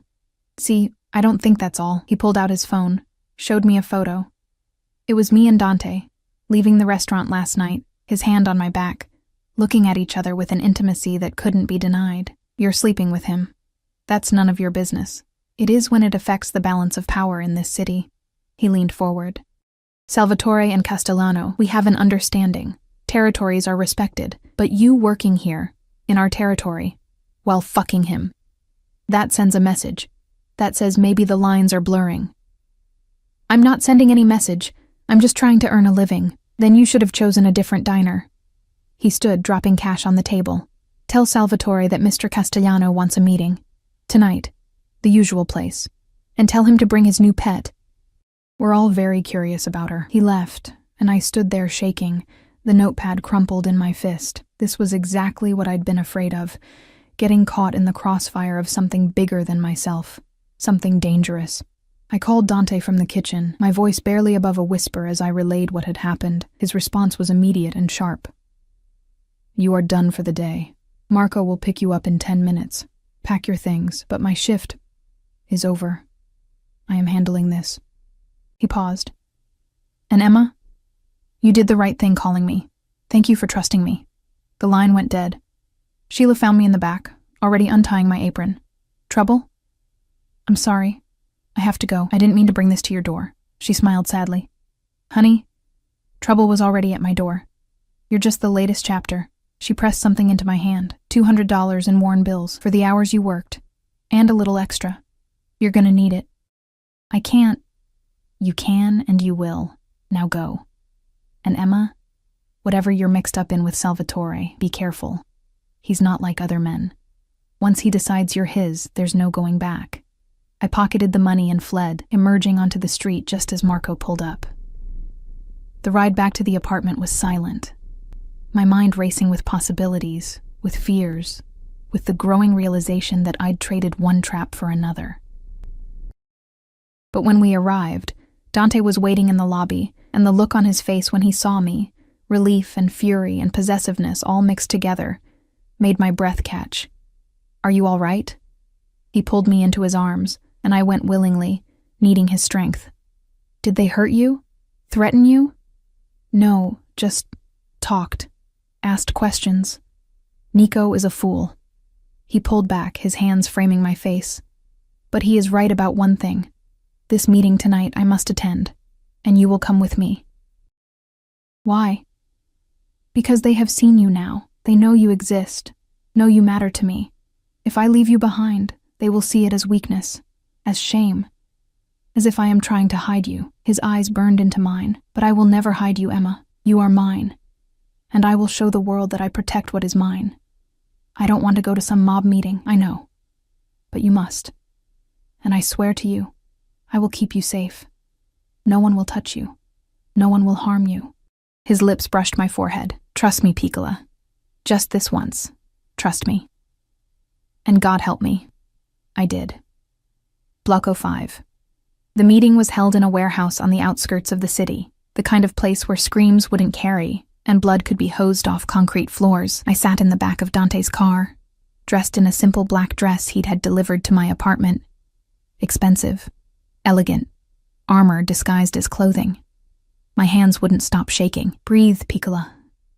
See, I don't think that's all. He pulled out his phone, showed me a photo. It was me and Dante, leaving the restaurant last night, his hand on my back, looking at each other with an intimacy that couldn't be denied. You're sleeping with him. That's none of your business. It is when it affects the balance of power in this city. He leaned forward. Salvatore and Castellano, we have an understanding. Territories are respected, but you working here, in our territory, while fucking him. That sends a message. That says maybe the lines are blurring. I'm not sending any message. I'm just trying to earn a living. Then you should have chosen a different diner. He stood, dropping cash on the table. Tell Salvatore that Mr. Castellano wants a meeting. Tonight. The usual place. And tell him to bring his new pet. We're all very curious about her. He left, and I stood there shaking, the notepad crumpled in my fist. This was exactly what I'd been afraid of, getting caught in the crossfire of something bigger than myself, something dangerous. I called Dante from the kitchen, my voice barely above a whisper as I relayed what had happened. His response was immediate and sharp. You are done for the day. Marco will pick you up in 10 minutes. Pack your things, but my shift is over. I am handling this. He paused. And Emma? You did the right thing calling me. Thank you for trusting me. The line went dead. Sheila found me in the back, already untying my apron. Trouble? I'm sorry. I have to go. I didn't mean to bring this to your door. She smiled sadly. Honey, trouble was already at my door. You're just the latest chapter. She pressed something into my hand, $200 in worn bills for the hours you worked, and a little extra. You're gonna need it. I can't. You can and you will. Now go. And Emma, whatever you're mixed up in with Salvatore, be careful. He's not like other men. Once he decides you're his, there's no going back. I pocketed the money and fled, emerging onto the street just as Marco pulled up. The ride back to the apartment was silent. My mind racing with possibilities, with fears, with the growing realization that I'd traded one trap for another. But when we arrived, Dante was waiting in the lobby, and the look on his face when he saw me, relief and fury and possessiveness all mixed together, made my breath catch. Are you all right? He pulled me into his arms, and I went willingly, needing his strength. Did they hurt you? Threaten you? No, just talked. Asked questions. Nico is a fool. He pulled back, his hands framing my face. But he is right about one thing. This meeting tonight I must attend, and you will come with me. Why? Because they have seen you now. They know you exist, know you matter to me. If I leave you behind, they will see it as weakness, as shame, as if I am trying to hide you. His eyes burned into mine. But I will never hide you, Emma. You are mine. And I will show the world that I protect what is mine. I don't want to go to some mob meeting, I know. But you must. And I swear to you, I will keep you safe. No one will touch you. No one will harm you. His lips brushed my forehead. Trust me, Piccola. Just this once. Trust me. And God help me. I did. Blocko 5. The meeting was held in a warehouse on the outskirts of the city, the kind of place where screams wouldn't carry, and blood could be hosed off concrete floors. I sat in the back of Dante's car, dressed in a simple black dress he'd had delivered to my apartment. Expensive, elegant, armor disguised as clothing. My hands wouldn't stop shaking. Breathe, Piccola,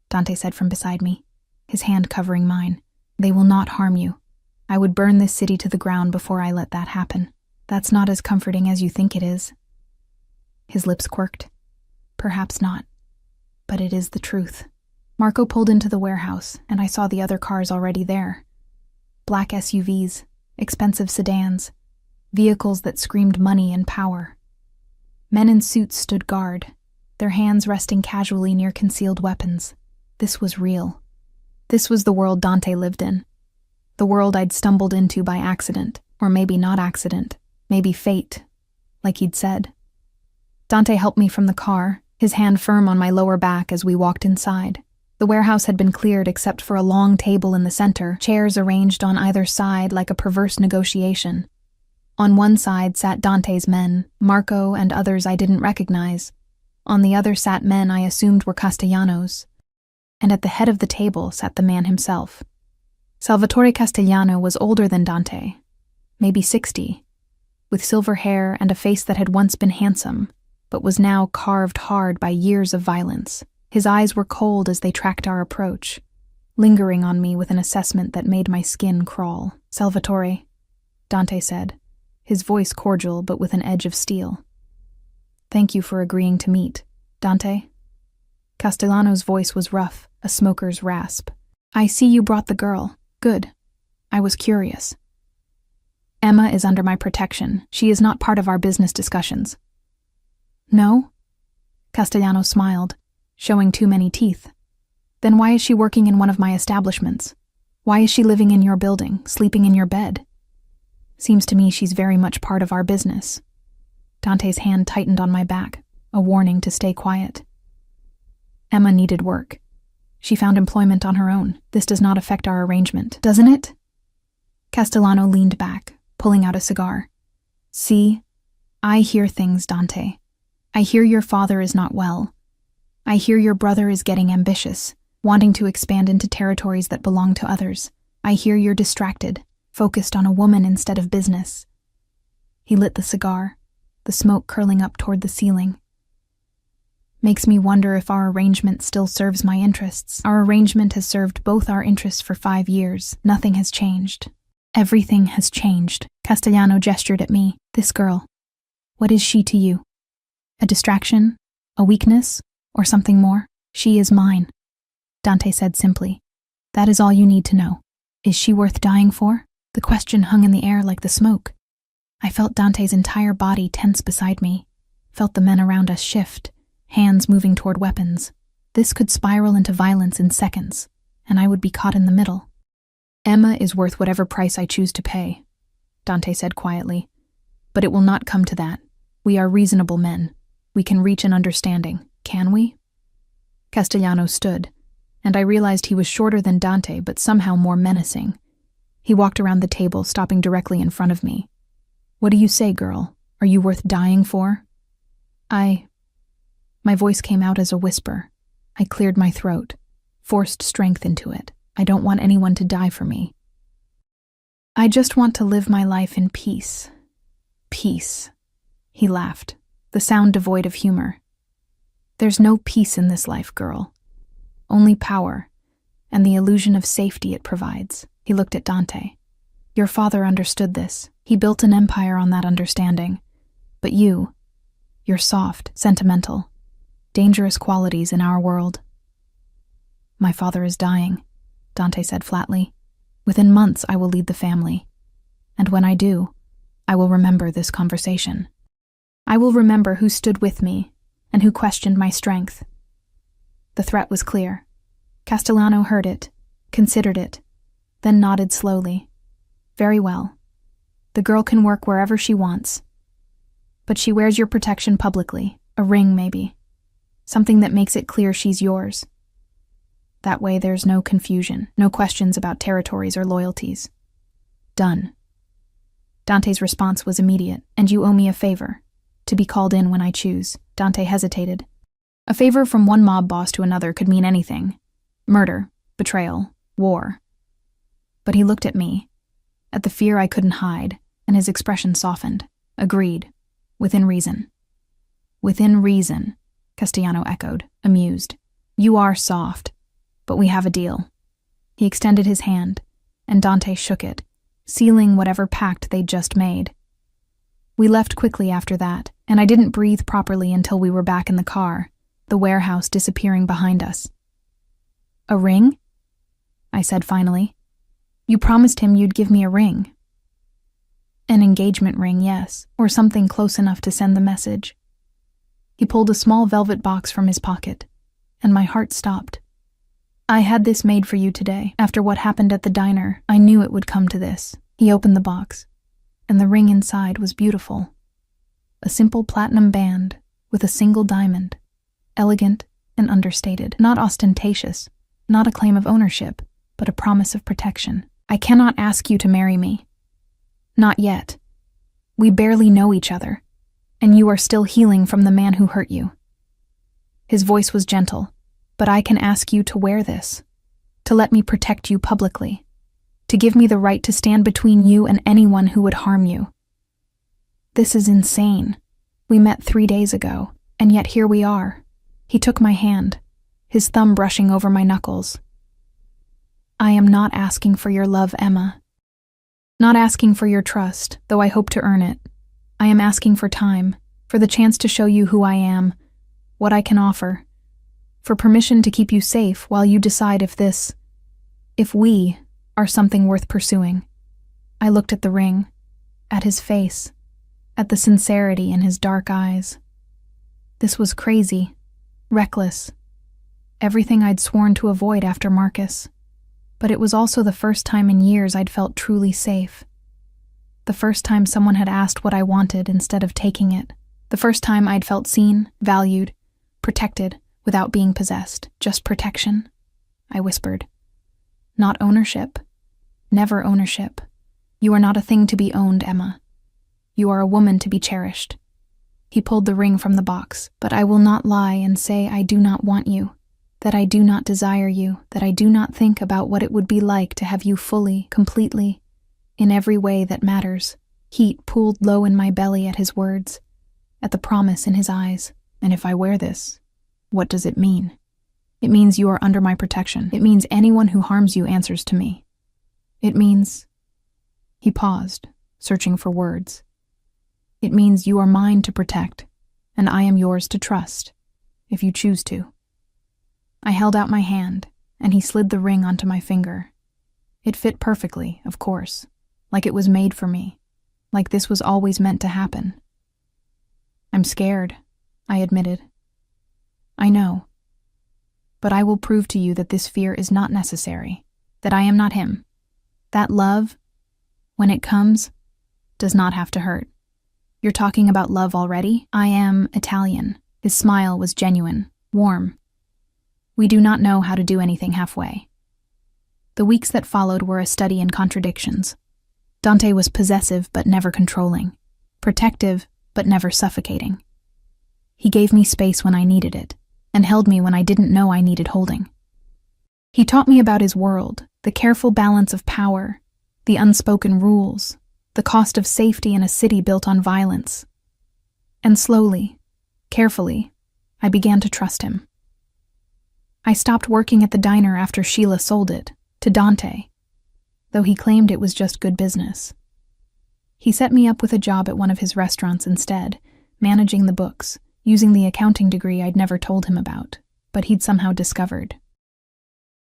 Dante said from beside me, his hand covering mine. They will not harm you. I would burn this city to the ground before I let that happen. That's not as comforting as you think it is. His lips quirked. Perhaps not. But it is the truth. Marco pulled into the warehouse, and I saw the other cars already there. Black SUVs, expensive sedans, vehicles that screamed money and power. Men in suits stood guard, their hands resting casually near concealed weapons. This was real. This was the world Dante lived in. The world I'd stumbled into by accident, or maybe not accident, maybe fate, like he'd said. Dante helped me from the car, his hand firm on my lower back as we walked inside. The warehouse had been cleared except for a long table in the center, chairs arranged on either side like a perverse negotiation. On one side sat Dante's men, Marco and others I didn't recognize. On the other sat men I assumed were Castellanos. And at the head of the table sat the man himself. Salvatore Castellano was older than Dante, maybe 60, with silver hair and a face that had once been handsome, but was now carved hard by years of violence. His eyes were cold as they tracked our approach, lingering on me with an assessment that made my skin crawl. Salvatore, Dante said, his voice cordial but with an edge of steel. Thank you for agreeing to meet, Dante. Castellano's voice was rough, a smoker's rasp. I see you brought the girl. Good. I was curious. Emma is under my protection. She is not part of our business discussions. No? Castellano smiled, showing too many teeth. Then why is she working in one of my establishments? Why is she living in your building, sleeping in your bed? Seems to me she's very much part of our business. Dante's hand tightened on my back, a warning to stay quiet. Emma needed work. She found employment on her own. This does not affect our arrangement, doesn't it? Castellano leaned back, pulling out a cigar. See, I hear things, Dante. I hear your father is not well. I hear your brother is getting ambitious, wanting to expand into territories that belong to others. I hear you're distracted, focused on a woman instead of business. He lit the cigar, the smoke curling up toward the ceiling. Makes me wonder if our arrangement still serves my interests. Our arrangement has served both our interests for 5 years. Nothing has changed. Everything has changed. Castellano gestured at me. This girl. What is she to you? A distraction? A weakness? Or something more? She is mine, Dante said simply. That is all you need to know. Is she worth dying for? The question hung in the air like the smoke. I felt Dante's entire body tense beside me, felt the men around us shift, hands moving toward weapons. This could spiral into violence in seconds, and I would be caught in the middle. Emma is worth whatever price I choose to pay, Dante said quietly. But it will not come to that. We are reasonable men. We can reach an understanding, can we? Castellano stood, and I realized he was shorter than Dante but somehow more menacing. He walked around the table, stopping directly in front of me. What do you say, girl? Are you worth dying for? My voice came out as a whisper. I cleared my throat, forced strength into it. I don't want anyone to die for me. I just want to live my life in peace. Peace. He laughed, the sound devoid of humor. There's no peace in this life, girl. Only power, and the illusion of safety it provides. He looked at Dante. Your father understood this. He built an empire on that understanding. But you're soft, sentimental, dangerous qualities in our world. My father is dying, Dante said flatly. Within months, I will lead the family. And when I do, I will remember this conversation. I will remember who stood with me and who questioned my strength. The threat was clear. Castellano heard it, considered it, then nodded slowly. Very well. The girl can work wherever she wants. But she wears your protection publicly, a ring maybe. Something that makes it clear she's yours. That way there's no confusion, no questions about territories or loyalties. Done. Dante's response was immediate. And you owe me a favor. To be called in when I choose. Dante hesitated. A favor from one mob boss to another could mean anything. Murder, betrayal, war. But he looked at me, at the fear I couldn't hide, and his expression softened. Agreed. Within reason. Within reason, Castellano echoed, amused. You are soft, but we have a deal. He extended his hand, and Dante shook it, sealing whatever pact they'd just made. We left quickly after that, and I didn't breathe properly until we were back in the car, the warehouse disappearing behind us. A ring? I said finally. You promised him you'd give me a ring. An engagement ring, yes, or something close enough to send the message. He pulled a small velvet box from his pocket, and my heart stopped. I had this made for you today. After what happened at the diner, I knew it would come to this. He opened the box, and the ring inside was beautiful. A simple platinum band with a single diamond, elegant and understated, not ostentatious, not a claim of ownership, but a promise of protection. I cannot ask you to marry me. Not yet. We barely know each other, and you are still healing from the man who hurt you. His voice was gentle, but I can ask you to wear this, to let me protect you publicly, to give me the right to stand between you and anyone who would harm you. This is insane. We met 3 days ago, and yet here we are. He took my hand, his thumb brushing over my knuckles. I am not asking for your love, Emma. Not asking for your trust, though I hope to earn it. I am asking for time, for the chance to show you who I am, what I can offer, for permission to keep you safe while you decide if we are something worth pursuing. I looked at the ring, at his face, at the sincerity in his dark eyes. This was crazy, reckless, everything I'd sworn to avoid after Marcus. But it was also the first time in years I'd felt truly safe. The first time someone had asked what I wanted instead of taking it. The first time I'd felt seen, valued, protected, without being possessed. Just protection, I whispered. Not ownership. Never ownership. You are not a thing to be owned, Emma. You are a woman to be cherished. He pulled the ring from the box. But I will not lie and say I do not want you. That I do not desire you, that I do not think about what it would be like to have you fully, completely, in every way that matters. Heat pooled low in my belly at his words, at the promise in his eyes. And if I wear this, What does it mean? It means you are under my protection. It means anyone who harms you answers to me. It means... He paused, searching for words. It means you are mine to protect, and I am yours to trust, if you choose to. I held out my hand, and he slid the ring onto my finger. It fit perfectly, of course, like it was made for me, like this was always meant to happen. I'm scared, I admitted. I know. But I will prove to you that this fear is not necessary, that I am not him. That love, when it comes, does not have to hurt. You're talking about love already? I am Italian. His smile was genuine, warm. We do not know how to do anything halfway. The weeks that followed were a study in contradictions. Dante was possessive but never controlling, protective but never suffocating. He gave me space when I needed it, and held me when I didn't know I needed holding. He taught me about his world, the careful balance of power, the unspoken rules, the cost of safety in a city built on violence. And slowly, carefully, I began to trust him. I stopped working at the diner after Sheila sold it, to Dante, though he claimed it was just good business. He set me up with a job at one of his restaurants instead, managing the books, using the accounting degree I'd never told him about, but he'd somehow discovered.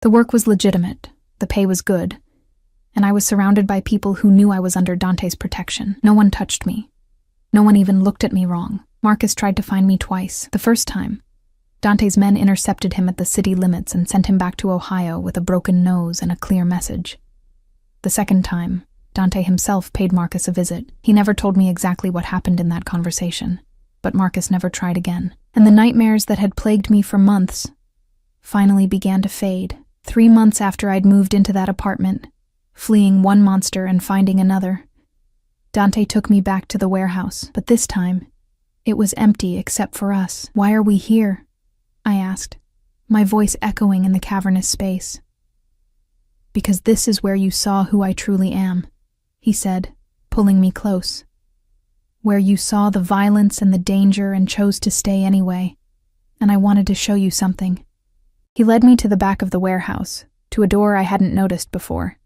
The work was legitimate, the pay was good, and I was surrounded by people who knew I was under Dante's protection. No one touched me. No one even looked at me wrong. Marcus tried to find me twice. The first time, Dante's men intercepted him at the city limits and sent him back to Ohio with a broken nose and a clear message. The second time, Dante himself paid Marcus a visit. He never told me exactly what happened in that conversation, but Marcus never tried again. And the nightmares that had plagued me for months finally began to fade. 3 months after I'd moved into that apartment, fleeing one monster and finding another, Dante took me back to the warehouse, but this time, it was empty except for us. Why are we here? I asked, my voice echoing in the cavernous space. Because this is where you saw who I truly am, he said, pulling me close. Where you saw the violence and the danger and chose to stay anyway, and I wanted to show you something. He led me to the back of the warehouse, to a door I hadn't noticed before.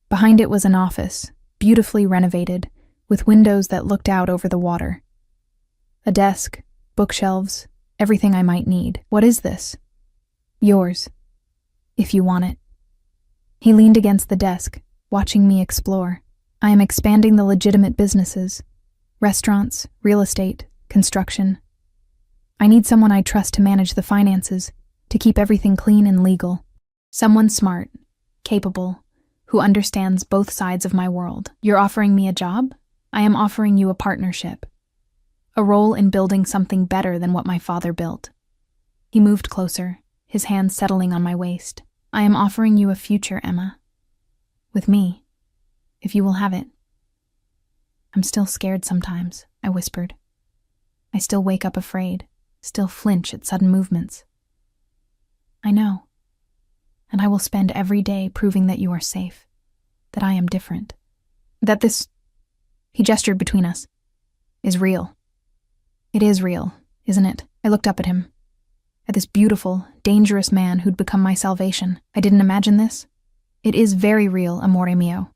Behind it was an office, beautifully renovated, with windows that looked out over the water. A desk, bookshelves, everything I might need. What is this? Yours, if you want it. He leaned against the desk, watching me explore. I am expanding the legitimate businesses. Restaurants, real estate, construction. I need someone I trust to manage the finances, to keep everything clean and legal. Someone smart, capable, who understands both sides of my world. You're offering me a job? I am offering you a partnership. A role in building something better than what my father built. He moved closer, his hand settling on my waist. I am offering you a future, Emma. With me, if you will have it. I'm still scared sometimes, I whispered. I still wake up afraid, still flinch at sudden movements. I know. And I will spend every day proving that you are safe, that I am different, that this, he gestured between us, is real. It is real, isn't it? I looked up at him, at this beautiful, dangerous man who'd become my salvation. I didn't imagine this. It is very real, amore mio.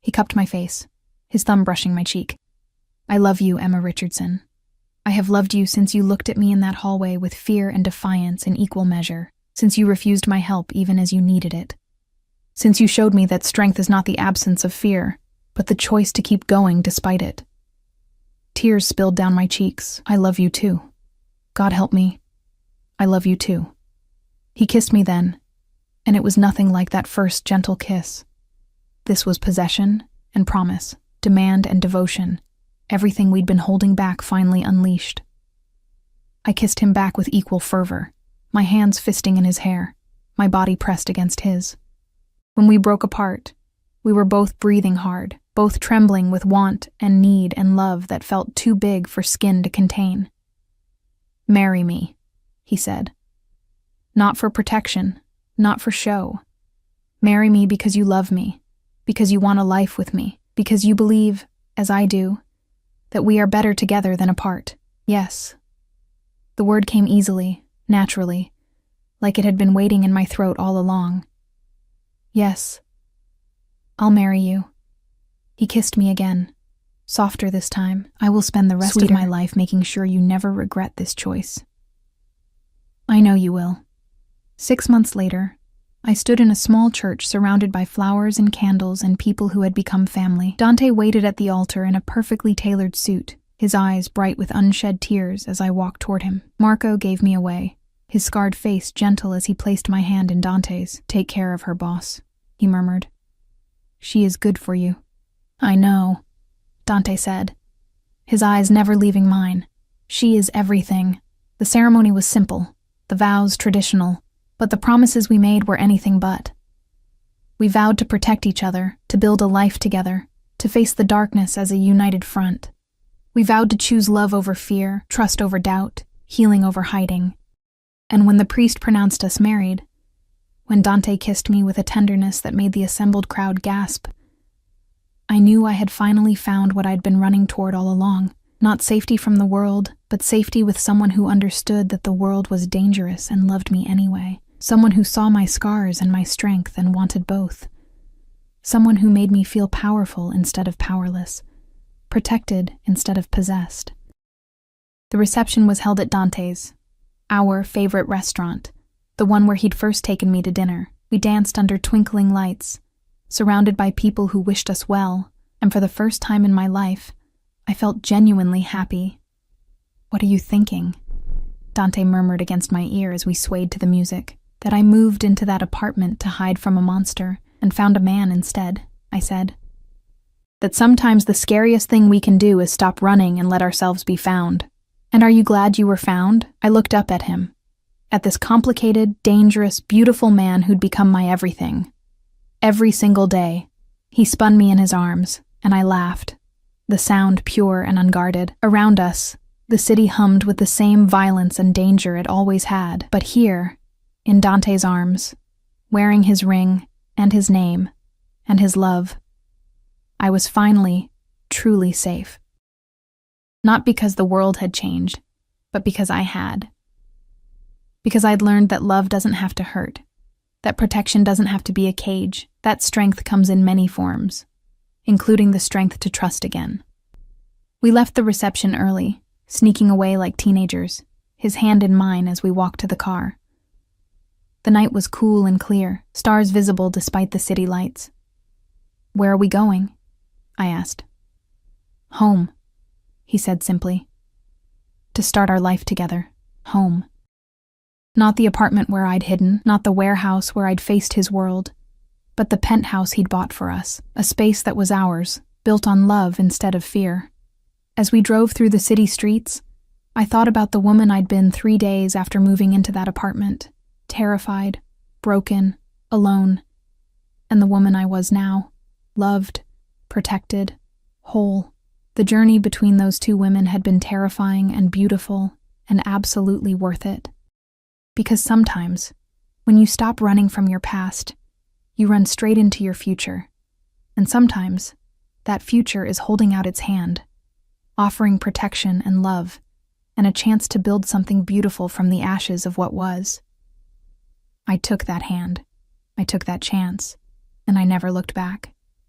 He cupped my face, his thumb brushing my cheek. I love you, Emma Richardson. I have loved you since you looked at me in that hallway with fear and defiance in equal measure, since you refused my help even as you needed it. Since you showed me that strength is not the absence of fear, but the choice to keep going despite it. Tears spilled down my cheeks. I love you too. God help me. I love you too. He kissed me then, and it was nothing like that first gentle kiss. This was possession and promise, demand and devotion, everything we'd been holding back finally unleashed. I kissed him back with equal fervor, my hands fisting in his hair, my body pressed against his. When we broke apart, we were both breathing hard, both trembling with want and need and love that felt too big for skin to contain. Marry me, he said. Not for protection, not for show. Marry me because you love me, because you want a life with me, because you believe, as I do, that we are better together than apart. Yes. The word came easily, naturally, like it had been waiting in my throat all along. "Yes, I'll marry you." He kissed me again, softer this time. "I will spend the rest of my life making sure you never regret this choice." "I know you will." 6 months later, I stood in a small church surrounded by flowers and candles and people who had become family. Dante waited at the altar in a perfectly tailored suit, his eyes bright with unshed tears as I walked toward him. Marco gave me away, his scarred face gentle as he placed my hand in Dante's. "Take care of her, boss," he murmured. "She is good for you." "I know," Dante said, his eyes never leaving mine. "She is everything." The ceremony was simple, the vows traditional, but the promises we made were anything but. We vowed to protect each other, to build a life together, to face the darkness as a united front. We vowed to choose love over fear, trust over doubt, healing over hiding. And when the priest pronounced us married, when Dante kissed me with a tenderness that made the assembled crowd gasp, I knew I had finally found what I'd been running toward all along. Not safety from the world, but safety with someone who understood that the world was dangerous and loved me anyway. Someone who saw my scars and my strength and wanted both. Someone who made me feel powerful instead of powerless, protected instead of possessed. The reception was held at Dante's, our favorite restaurant, the one where he'd first taken me to dinner. We danced under twinkling lights, surrounded by people who wished us well, and for the first time in my life, I felt genuinely happy. "What are you thinking?" Dante murmured against my ear as we swayed to the music. "That I moved into that apartment to hide from a monster and found a man instead," I said. "That sometimes the scariest thing we can do is stop running and let ourselves be found." "And are you glad you were found?" I looked up at him, at this complicated, dangerous, beautiful man who'd become my everything. Every single day, he spun me in his arms, and I laughed, the sound pure and unguarded. Around us, the city hummed with the same violence and danger it always had. But here, in Dante's arms, wearing his ring and his name and his love, I was finally, truly safe. Not because the world had changed, but because I had. Because I'd learned that love doesn't have to hurt, that protection doesn't have to be a cage, that strength comes in many forms, including the strength to trust again. We left the reception early, sneaking away like teenagers, his hand in mine as we walked to the car. The night was cool and clear, stars visible despite the city lights. "Where are we going?" I asked. "Home," he said simply. "To start our life together. Home." Not the apartment where I'd hidden, not the warehouse where I'd faced his world, but the penthouse he'd bought for us, a space that was ours, built on love instead of fear. As we drove through the city streets, I thought about the woman I'd been 3 days after moving into that apartment, terrified, broken, alone, and the woman I was now, loved, protected, whole. The journey between those two women had been terrifying and beautiful and absolutely worth it. Because sometimes, when you stop running from your past, you run straight into your future. And sometimes, that future is holding out its hand, offering protection and love, and a chance to build something beautiful from the ashes of what was. I took that hand, I took that chance, and I never looked back.